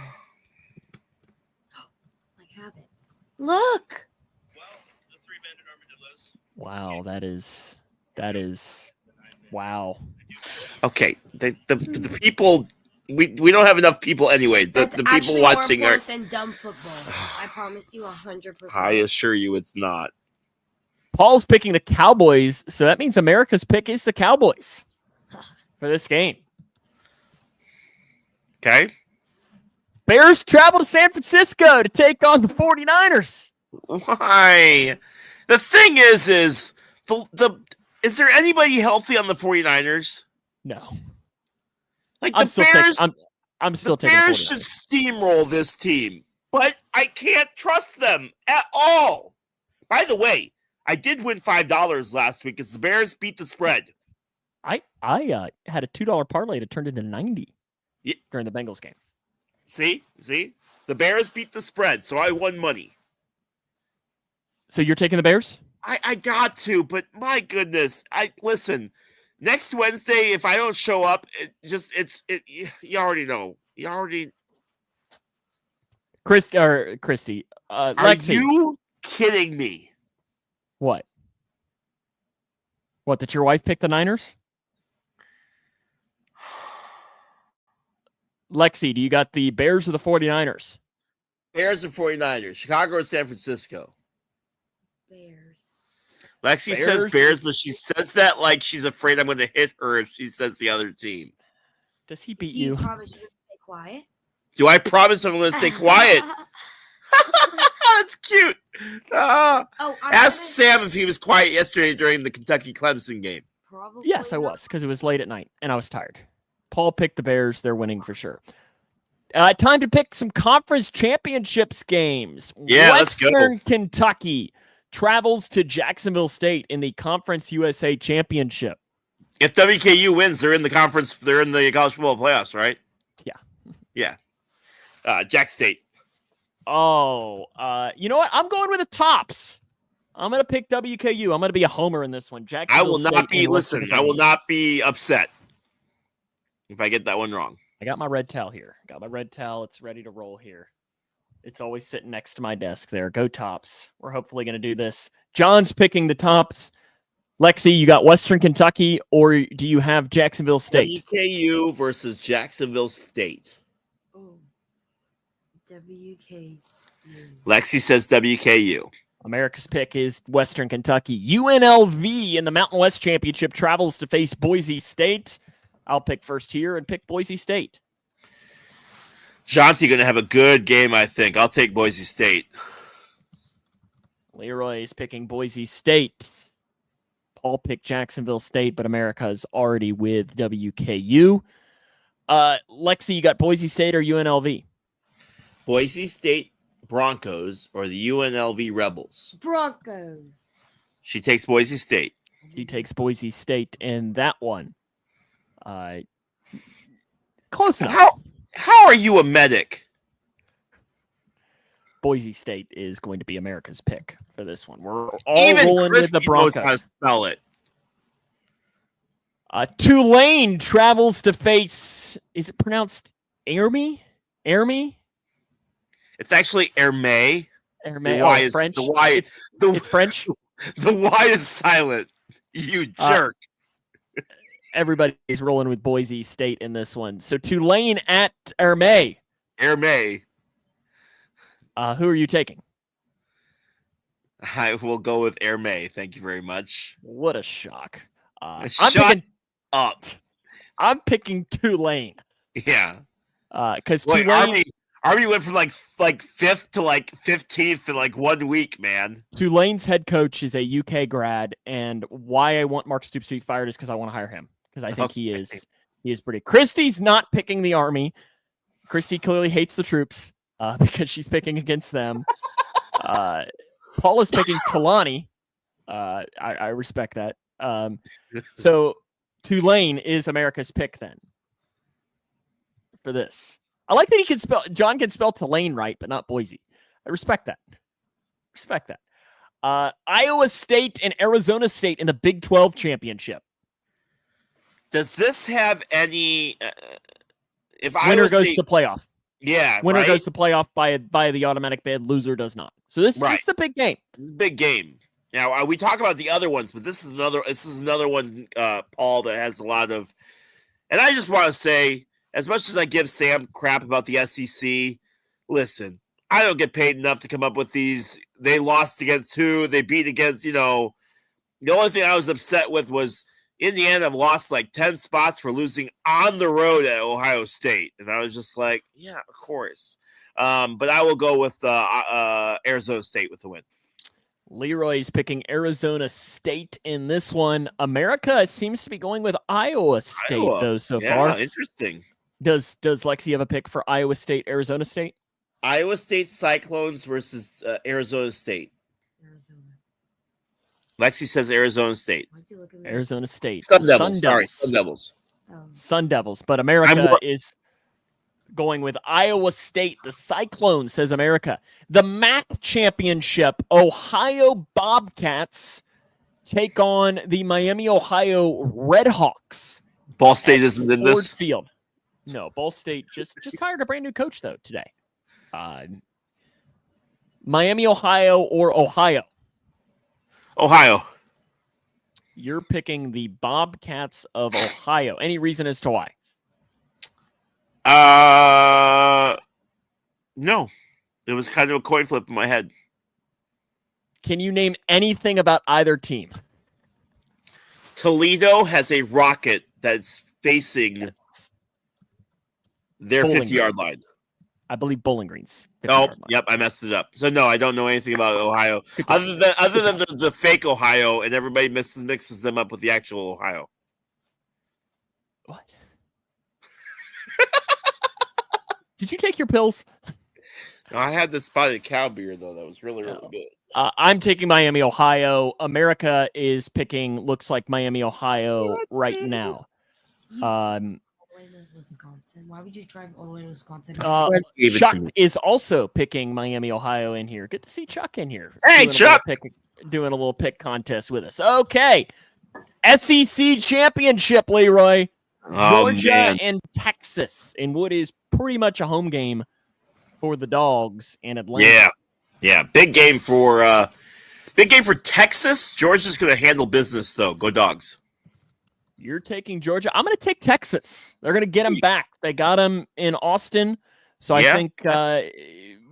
Speaker 3: I have it. Look.
Speaker 2: The three-banded armadillos.
Speaker 1: Wow, that is wow.
Speaker 2: Okay, the people we don't have enough people anyway. The people watching
Speaker 3: more
Speaker 2: are.
Speaker 3: important than dumb football. I promise you 100%.
Speaker 2: I assure you, it's not.
Speaker 1: Paul's picking the Cowboys, so that means America's pick is the Cowboys for this game.
Speaker 2: Okay.
Speaker 1: Bears travel to San Francisco to take on the 49ers.
Speaker 2: Why? The thing is is there anybody healthy on the 49ers?
Speaker 1: No.
Speaker 2: Like
Speaker 1: I'm
Speaker 2: the
Speaker 1: still
Speaker 2: Bears,
Speaker 1: I'm still
Speaker 2: the
Speaker 1: taking the
Speaker 2: Bears
Speaker 1: 49ers.
Speaker 2: should steamroll this team, but I can't trust them at all. By the way, I did win $5 last week as the Bears beat the spread.
Speaker 1: I had a $2 parlay that turned into 90 during the Bengals game.
Speaker 2: See, the Bears beat the spread, so I won money.
Speaker 1: So you're taking the Bears?
Speaker 2: I got to, but my goodness, listen. Next Wednesday, if I don't show up, you already know. You already.
Speaker 1: Christy,
Speaker 2: Are
Speaker 1: Lexi.
Speaker 2: you kidding me?
Speaker 1: What? What, that your wife picked the Niners? Lexi, do you got the Bears or the 49ers?
Speaker 2: Bears and 49ers. Chicago or San Francisco?
Speaker 3: Bears.
Speaker 2: Lexi says Bears, but she says that like she's afraid I'm going to hit her if she says the other team.
Speaker 1: Does he beat
Speaker 3: Do you
Speaker 1: you?
Speaker 3: promise you're going to stay quiet?
Speaker 2: Do I promise I'm going to stay quiet? That's cute. Ask Sam if he was quiet yesterday during the Kentucky Clemson game.
Speaker 3: Probably
Speaker 1: Yes, I
Speaker 3: not.
Speaker 1: was, because it was late at night and I was tired. Paul picked the Bears. They're winning for sure. Time to pick some conference championships games.
Speaker 2: Yeah, let's go.
Speaker 1: Western Kentucky travels to Jacksonville State in the Conference USA Championship.
Speaker 2: If WKU wins, they're in the conference. They're in the college football playoffs, right? Yeah. Jack State.
Speaker 1: Oh, you know what? I'm going with the tops. I'm going to pick WKU. I'm going to be a homer in this one.
Speaker 2: I will
Speaker 1: State
Speaker 2: not be.
Speaker 1: and
Speaker 2: Listen,
Speaker 1: Western
Speaker 2: I will
Speaker 1: Virginia.
Speaker 2: not be upset if I get that one wrong.
Speaker 1: I got my red towel here. Got my red towel. It's ready to roll here. It's always sitting next to my desk there. Go Tops. We're hopefully going to do this. John's picking the Tops. Lexi, you got Western Kentucky, or do you have Jacksonville State?
Speaker 2: WKU versus Jacksonville State.
Speaker 3: Oh. WK.
Speaker 2: Lexi says WKU.
Speaker 1: America's pick is Western Kentucky. UNLV in the Mountain West Championship travels to face Boise State. I'll pick first here and pick Boise State.
Speaker 2: Jonty going to have a good game, I think. I'll take Boise State.
Speaker 1: Leroy is picking Boise State. Paul picked Jacksonville State, but America's already with WKU. Lexi, you got Boise State or UNLV?
Speaker 2: Boise State Broncos or the UNLV Rebels?
Speaker 3: Broncos.
Speaker 2: She takes Boise State.
Speaker 1: He takes Boise State in that one. Close enough.
Speaker 2: How are you a medic?
Speaker 1: Boise State is going to be America's pick for this one. We're all
Speaker 2: Even
Speaker 1: rolling with the
Speaker 2: Christy knows how
Speaker 1: Broncos.
Speaker 2: to spell it.
Speaker 1: Tulane travels to face, is it pronounced Ermy? Ermy?
Speaker 2: It's actually Ermey.
Speaker 1: Ermy.
Speaker 2: The Y
Speaker 1: Oh,
Speaker 2: is
Speaker 1: French.
Speaker 2: the Y.
Speaker 1: It's French.
Speaker 2: The Y is silent. You jerk.
Speaker 1: Everybody's rolling with Boise State in this one. So Tulane at Ermey.
Speaker 2: Ermey.
Speaker 1: Who are you taking?
Speaker 2: I will go with Air May. Thank you very much.
Speaker 1: What a shock.
Speaker 2: Shut up.
Speaker 1: I'm picking Tulane.
Speaker 2: Yeah.
Speaker 1: Because
Speaker 2: Wait,
Speaker 1: Tulane
Speaker 2: Army went from like 5th to like 15th in like 1 week, man.
Speaker 1: Tulane's head coach is a UK grad, and why I want Mark Stoops to be fired is because I want to hire him because I think he is pretty. Christy's not picking the Army. Christy clearly hates the troops because she's picking against them. Paul is picking Talani. I respect that. So Tulane is America's pick then for this. I like that John can spell Tulane right, but not Boise. I respect that. Iowa State and Arizona State in the Big 12 championship.
Speaker 2: Does this have any? If
Speaker 1: Winner goes to playoff.
Speaker 2: Yeah,
Speaker 1: winner
Speaker 2: right?
Speaker 1: goes to playoff by the automatic bid. Loser does not. So this is a big game.
Speaker 2: Big game. Now we talk about the other ones, but this is another one, Paul, that has a lot of. And I just want to say, as much as I give Sam crap about the SEC, listen, I don't get paid enough to come up with these. They lost against who? They beat against, the only thing I was upset with was Indiana lost like 10 spots for losing on the road at Ohio State. And I was just like, yeah, of course. But I will go with Arizona State with the win.
Speaker 1: Leroy's picking Arizona State in this one. America seems to be going with Iowa State, though, so far.
Speaker 2: Interesting.
Speaker 1: Does Lexi have a pick for Iowa State, Arizona State?
Speaker 2: Iowa State Cyclones versus Arizona State.
Speaker 3: Arizona.
Speaker 2: Lexi says Arizona State.
Speaker 1: Arizona State.
Speaker 2: Sun Devils. Sorry, Sun Devils.
Speaker 1: Sun Devils. But America is going with Iowa State. The Cyclone, says America. The MAC championship, Ohio Bobcats take on the Miami, Ohio Redhawks.
Speaker 2: Ball State isn't in this
Speaker 1: field. No, Ball State just hired a brand new coach though today. Miami, Ohio, or Ohio?
Speaker 2: Ohio.
Speaker 1: You're picking the Bobcats of Ohio. Any reason as to why?
Speaker 2: No. It was kind of a coin flip in my head.
Speaker 1: Can you name anything about either team?
Speaker 2: Toledo has a rocket that's facing their 50-yard line.
Speaker 1: I believe Bowling Green's.
Speaker 2: Oh, yep, I messed it up. So no, I don't know anything about Ohio other than the fake Ohio, and everybody mixes them up with the actual Ohio.
Speaker 1: What? Did you take your pills?
Speaker 2: No, I had this spotted cow beer though that was really good.
Speaker 1: I'm taking Miami, Ohio. America is picking. Looks like Miami, Ohio right now.
Speaker 3: Wisconsin. Why would you drive all the way to Wisconsin?
Speaker 1: Chuck is also picking Miami, Ohio in here. Good to see Chuck in here.
Speaker 2: Hey, Chuck!
Speaker 1: Doing a little pick contest with us. Okay. SEC championship, Leroy. Georgia and Texas in what is pretty much a home game for the Dogs in Atlanta.
Speaker 2: Yeah. Big game for Texas. Georgia's going to handle business, though. Go Dogs.
Speaker 1: You're taking Georgia. I'm going to take Texas. They're going to get him back. They got him in Austin. So I think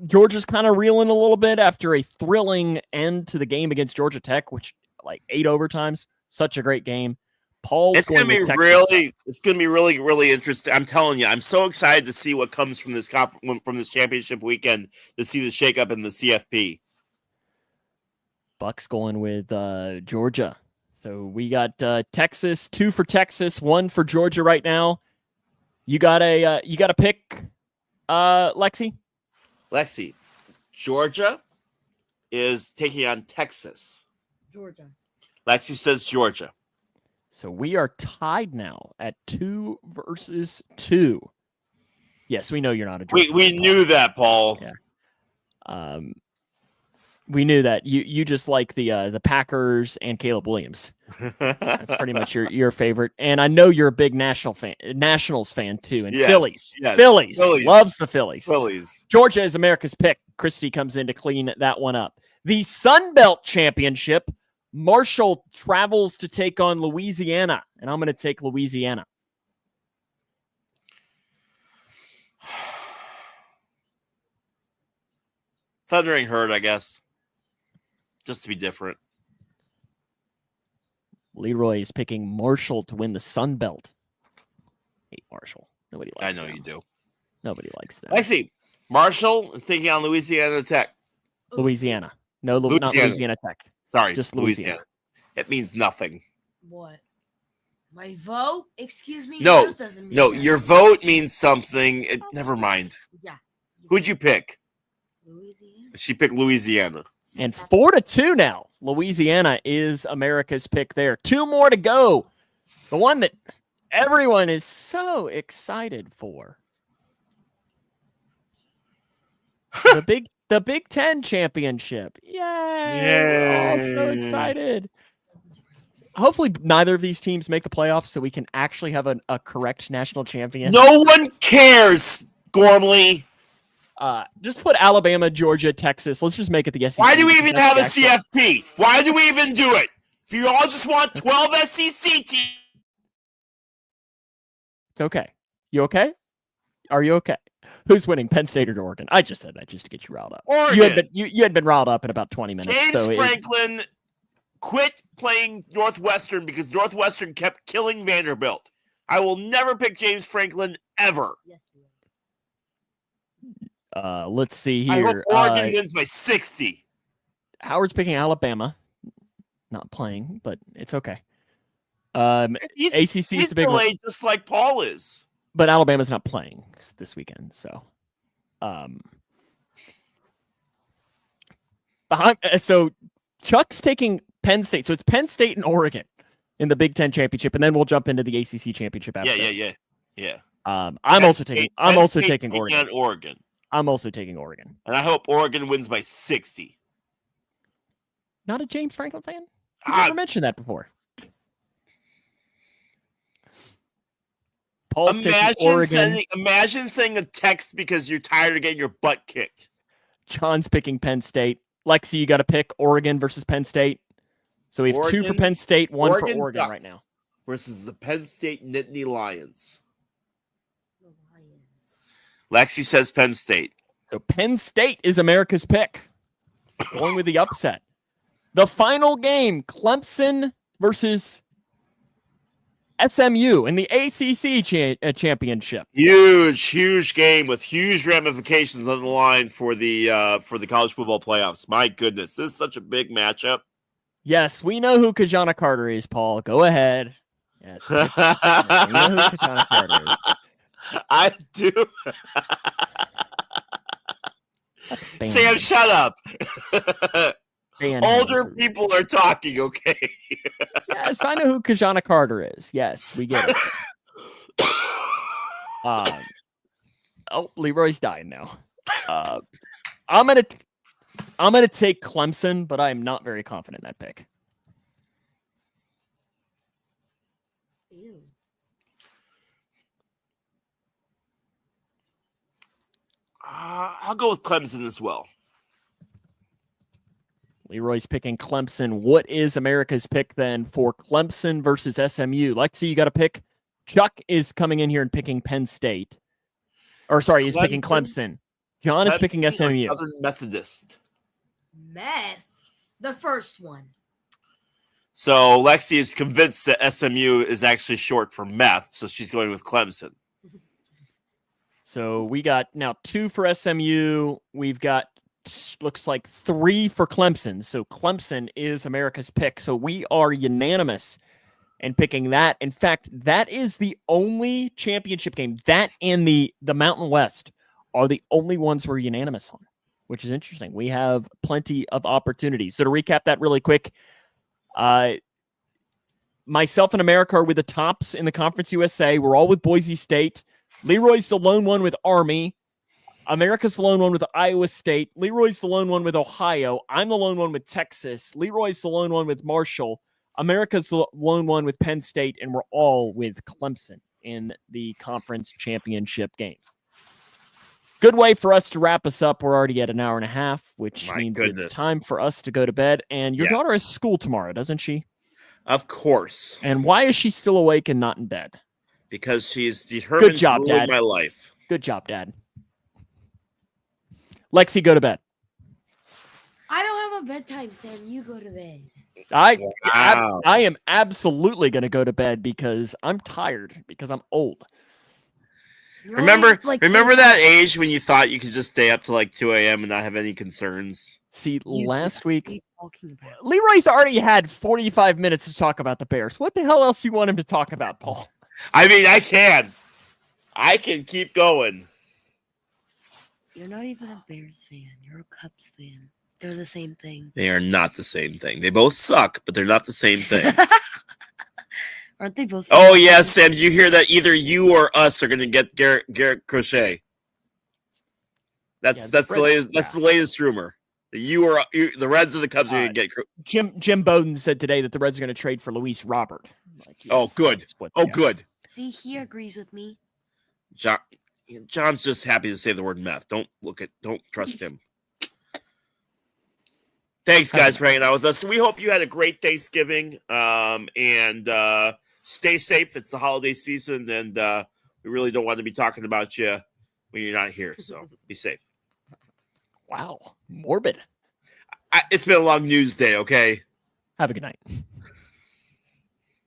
Speaker 1: Georgia's kind of reeling a little bit after a thrilling end to the game against Georgia Tech, which like 8 overtimes. Such a great game. It's going to be really, really interesting. I'm telling you, I'm so excited to see what comes from this championship weekend, to see the shakeup in the CFP. Bucks going with Georgia. So we got Texas, 2 for Texas, 1 for Georgia right now. You got a pick, Lexi?
Speaker 2: Lexi, Georgia is taking on Texas.
Speaker 3: Georgia.
Speaker 2: Lexi says Georgia.
Speaker 1: So we are tied now at 2 versus 2. Yes, we know you're not a Georgia.
Speaker 2: We knew that, Paul.
Speaker 1: Yeah. We knew that. You just like the Packers and Caleb Williams. That's pretty much your favorite. And I know you're a big Nationals fan too. And Phillies. Phillies. Loves the Phillies. Georgia is America's pick. Christy comes in to clean that one up. The Sun Belt Championship. Marshall travels to take on Louisiana, and I'm going to take Louisiana.
Speaker 2: Thundering Herd, I guess. just to be different.
Speaker 1: Leroy is picking Marshall to win the Sun Belt. Hate Marshall. Nobody
Speaker 2: I
Speaker 1: likes
Speaker 2: know
Speaker 1: them.
Speaker 2: you do.
Speaker 1: Nobody likes them.
Speaker 2: Actually, Marshall is taking on Louisiana Tech.
Speaker 1: Louisiana. No, not
Speaker 2: Louisiana.
Speaker 1: Louisiana Tech.
Speaker 2: Sorry,
Speaker 1: Just Louisiana.
Speaker 2: It means nothing.
Speaker 3: What? My vote? Excuse me?
Speaker 2: No,
Speaker 3: Yours doesn't mean
Speaker 2: No,
Speaker 3: that.
Speaker 2: your vote means something. Never mind.
Speaker 3: Yeah.
Speaker 2: Who'd you pick?
Speaker 3: Louisiana.
Speaker 2: She picked Louisiana.
Speaker 1: And 4-2 now. Louisiana is America's pick there. 2 more to go. The one that everyone is so excited for. The Big Ten championship. Yay! We're all so excited. Hopefully neither of these teams make the playoffs so we can actually have a correct national champion.
Speaker 2: No one cares, Gormley.
Speaker 1: Just put Alabama, Georgia, Texas. Let's just make it the SEC.
Speaker 2: Why do we even have a
Speaker 1: That's the
Speaker 2: CFP? Why do we even do it? If you all just want 12 SEC teams.
Speaker 1: It's okay. You okay? Are you okay? Who's winning, Penn State or Oregon? I just said that just to get you riled up.
Speaker 2: Oregon.
Speaker 1: You had been riled up in about 20 minutes.
Speaker 2: James Franklin quit playing Northwestern because Northwestern kept killing Vanderbilt. I will never pick James Franklin ever.
Speaker 1: Let's see
Speaker 2: I
Speaker 1: here.
Speaker 2: hope Oregon wins by 60.
Speaker 1: Howard's picking Alabama. Not playing, but it's okay.
Speaker 2: He's
Speaker 1: ACC's the big one,
Speaker 2: delayed just like Paul is.
Speaker 1: but Alabama's not playing this weekend. So, so Chuck's taking Penn State. So it's Penn State and Oregon in the Big Ten championship, and then we'll jump into the ACC championship after this.
Speaker 2: Yeah.
Speaker 1: I'm also taking Oregon.
Speaker 2: Oregon.
Speaker 1: I'm also taking Oregon.
Speaker 2: And I hope Oregon wins by 60.
Speaker 1: Not a James Franklin fan? You never mentioned that before. Paul's taking Oregon.
Speaker 2: Imagine sending a text because you're tired of getting your butt kicked.
Speaker 1: John's picking Penn State. Lexi, you got to pick Oregon versus Penn State. So we have
Speaker 2: Oregon,
Speaker 1: 2 for Penn State, 1 for Oregon
Speaker 2: Ducks
Speaker 1: right now.
Speaker 2: Versus the Penn State Nittany Lions. Lexi says Penn State.
Speaker 1: So Penn State is America's pick. Going with the upset. The final game, Clemson versus SMU in the ACC championship.
Speaker 2: Huge game with huge ramifications on the line for the college football playoffs. My goodness, this is such a big matchup.
Speaker 1: Yes, we know who Kajana Carter is, Paul. Go ahead. Yes, we know who Kajana Carter is.
Speaker 2: I do. Sam, shut up. Older people are talking, okay?
Speaker 1: Yes, I know who Kajana Carter is. Yes, we get it. Leroy's dying now. I'm gonna take Clemson, but I'm not very confident in that pick.
Speaker 3: Ew.
Speaker 2: I'll go with Clemson as well.
Speaker 1: Leroy's picking Clemson. What is America's pick then for Clemson versus SMU? Lexi, you got to pick. Chuck is coming in here and picking Penn State. Or sorry, he's picking Clemson. John is picking SMU.
Speaker 2: Southern Methodist.
Speaker 3: Meth. The first one.
Speaker 2: So Lexi is convinced that SMU is actually short for meth, so she's going with Clemson.
Speaker 1: So we got now 2 for SMU. We've got looks like 3 for Clemson. So Clemson is America's pick. So we are unanimous in picking that. In fact, that is the only championship game. That and the Mountain West are the only ones we're unanimous on, which is interesting. We have plenty of opportunities. So to recap that really quick, myself and America are with the tops in the Conference USA. We're all with Boise State. Leroy's the lone one with Army. America's the lone one with Iowa State. Leroy's the lone one with Ohio. I'm the lone one with Texas. Leroy's the lone one with Marshall. America's the lone one with Penn State, and we're all with Clemson in the conference championship games. Good way for us to wrap us up. We're already at an hour and a half, which means it's time for us to go to bed. And your daughter has school tomorrow, doesn't she?
Speaker 2: Of course.
Speaker 1: And why is she still awake and not in bed?
Speaker 2: Because she's determined to ruin my life.
Speaker 1: Good job, Dad. Lexi, go to bed.
Speaker 3: I don't have about bedtime, Sam. You go to bed.
Speaker 2: Wow.
Speaker 1: I am absolutely going to go to bed because I'm tired because I'm old.
Speaker 3: You're only up, like,
Speaker 2: Remember
Speaker 3: 10
Speaker 2: that
Speaker 3: hours.
Speaker 2: age when you thought you could just stay up to like 2 a.m. and not have any concerns?
Speaker 1: See,
Speaker 3: You
Speaker 1: last
Speaker 3: what are
Speaker 1: week
Speaker 3: you talking about?
Speaker 1: Leroy's already had 45 minutes to talk about the Bears. What the hell else you want him to talk about, Paul?
Speaker 2: I mean, I can keep going.
Speaker 3: You're not even a Bears fan. You're a Cubs fan. They're the same thing.
Speaker 2: They are not the same thing. They both suck, but they're not the same thing.
Speaker 3: Aren't they both?
Speaker 2: Oh yes, Sam. Did you hear that? Either you or us are going to get Garrett Crochet. That's the latest. That's the latest rumor. The Reds or the Cubs are going to get.
Speaker 1: Jim Bowden said today that the Reds are going to trade for Luis Robert.
Speaker 2: Good. Good.
Speaker 3: See, he agrees with me.
Speaker 2: John's just happy to say the word meth. Don't trust him. Thanks, guys, for hanging out with us. We hope you had a great Thanksgiving. And stay safe. It's the holiday season, and we really don't want to be talking about you when you're not here. So be safe.
Speaker 1: Wow, morbid.
Speaker 2: It's been a long news day. Okay.
Speaker 1: Have a good night.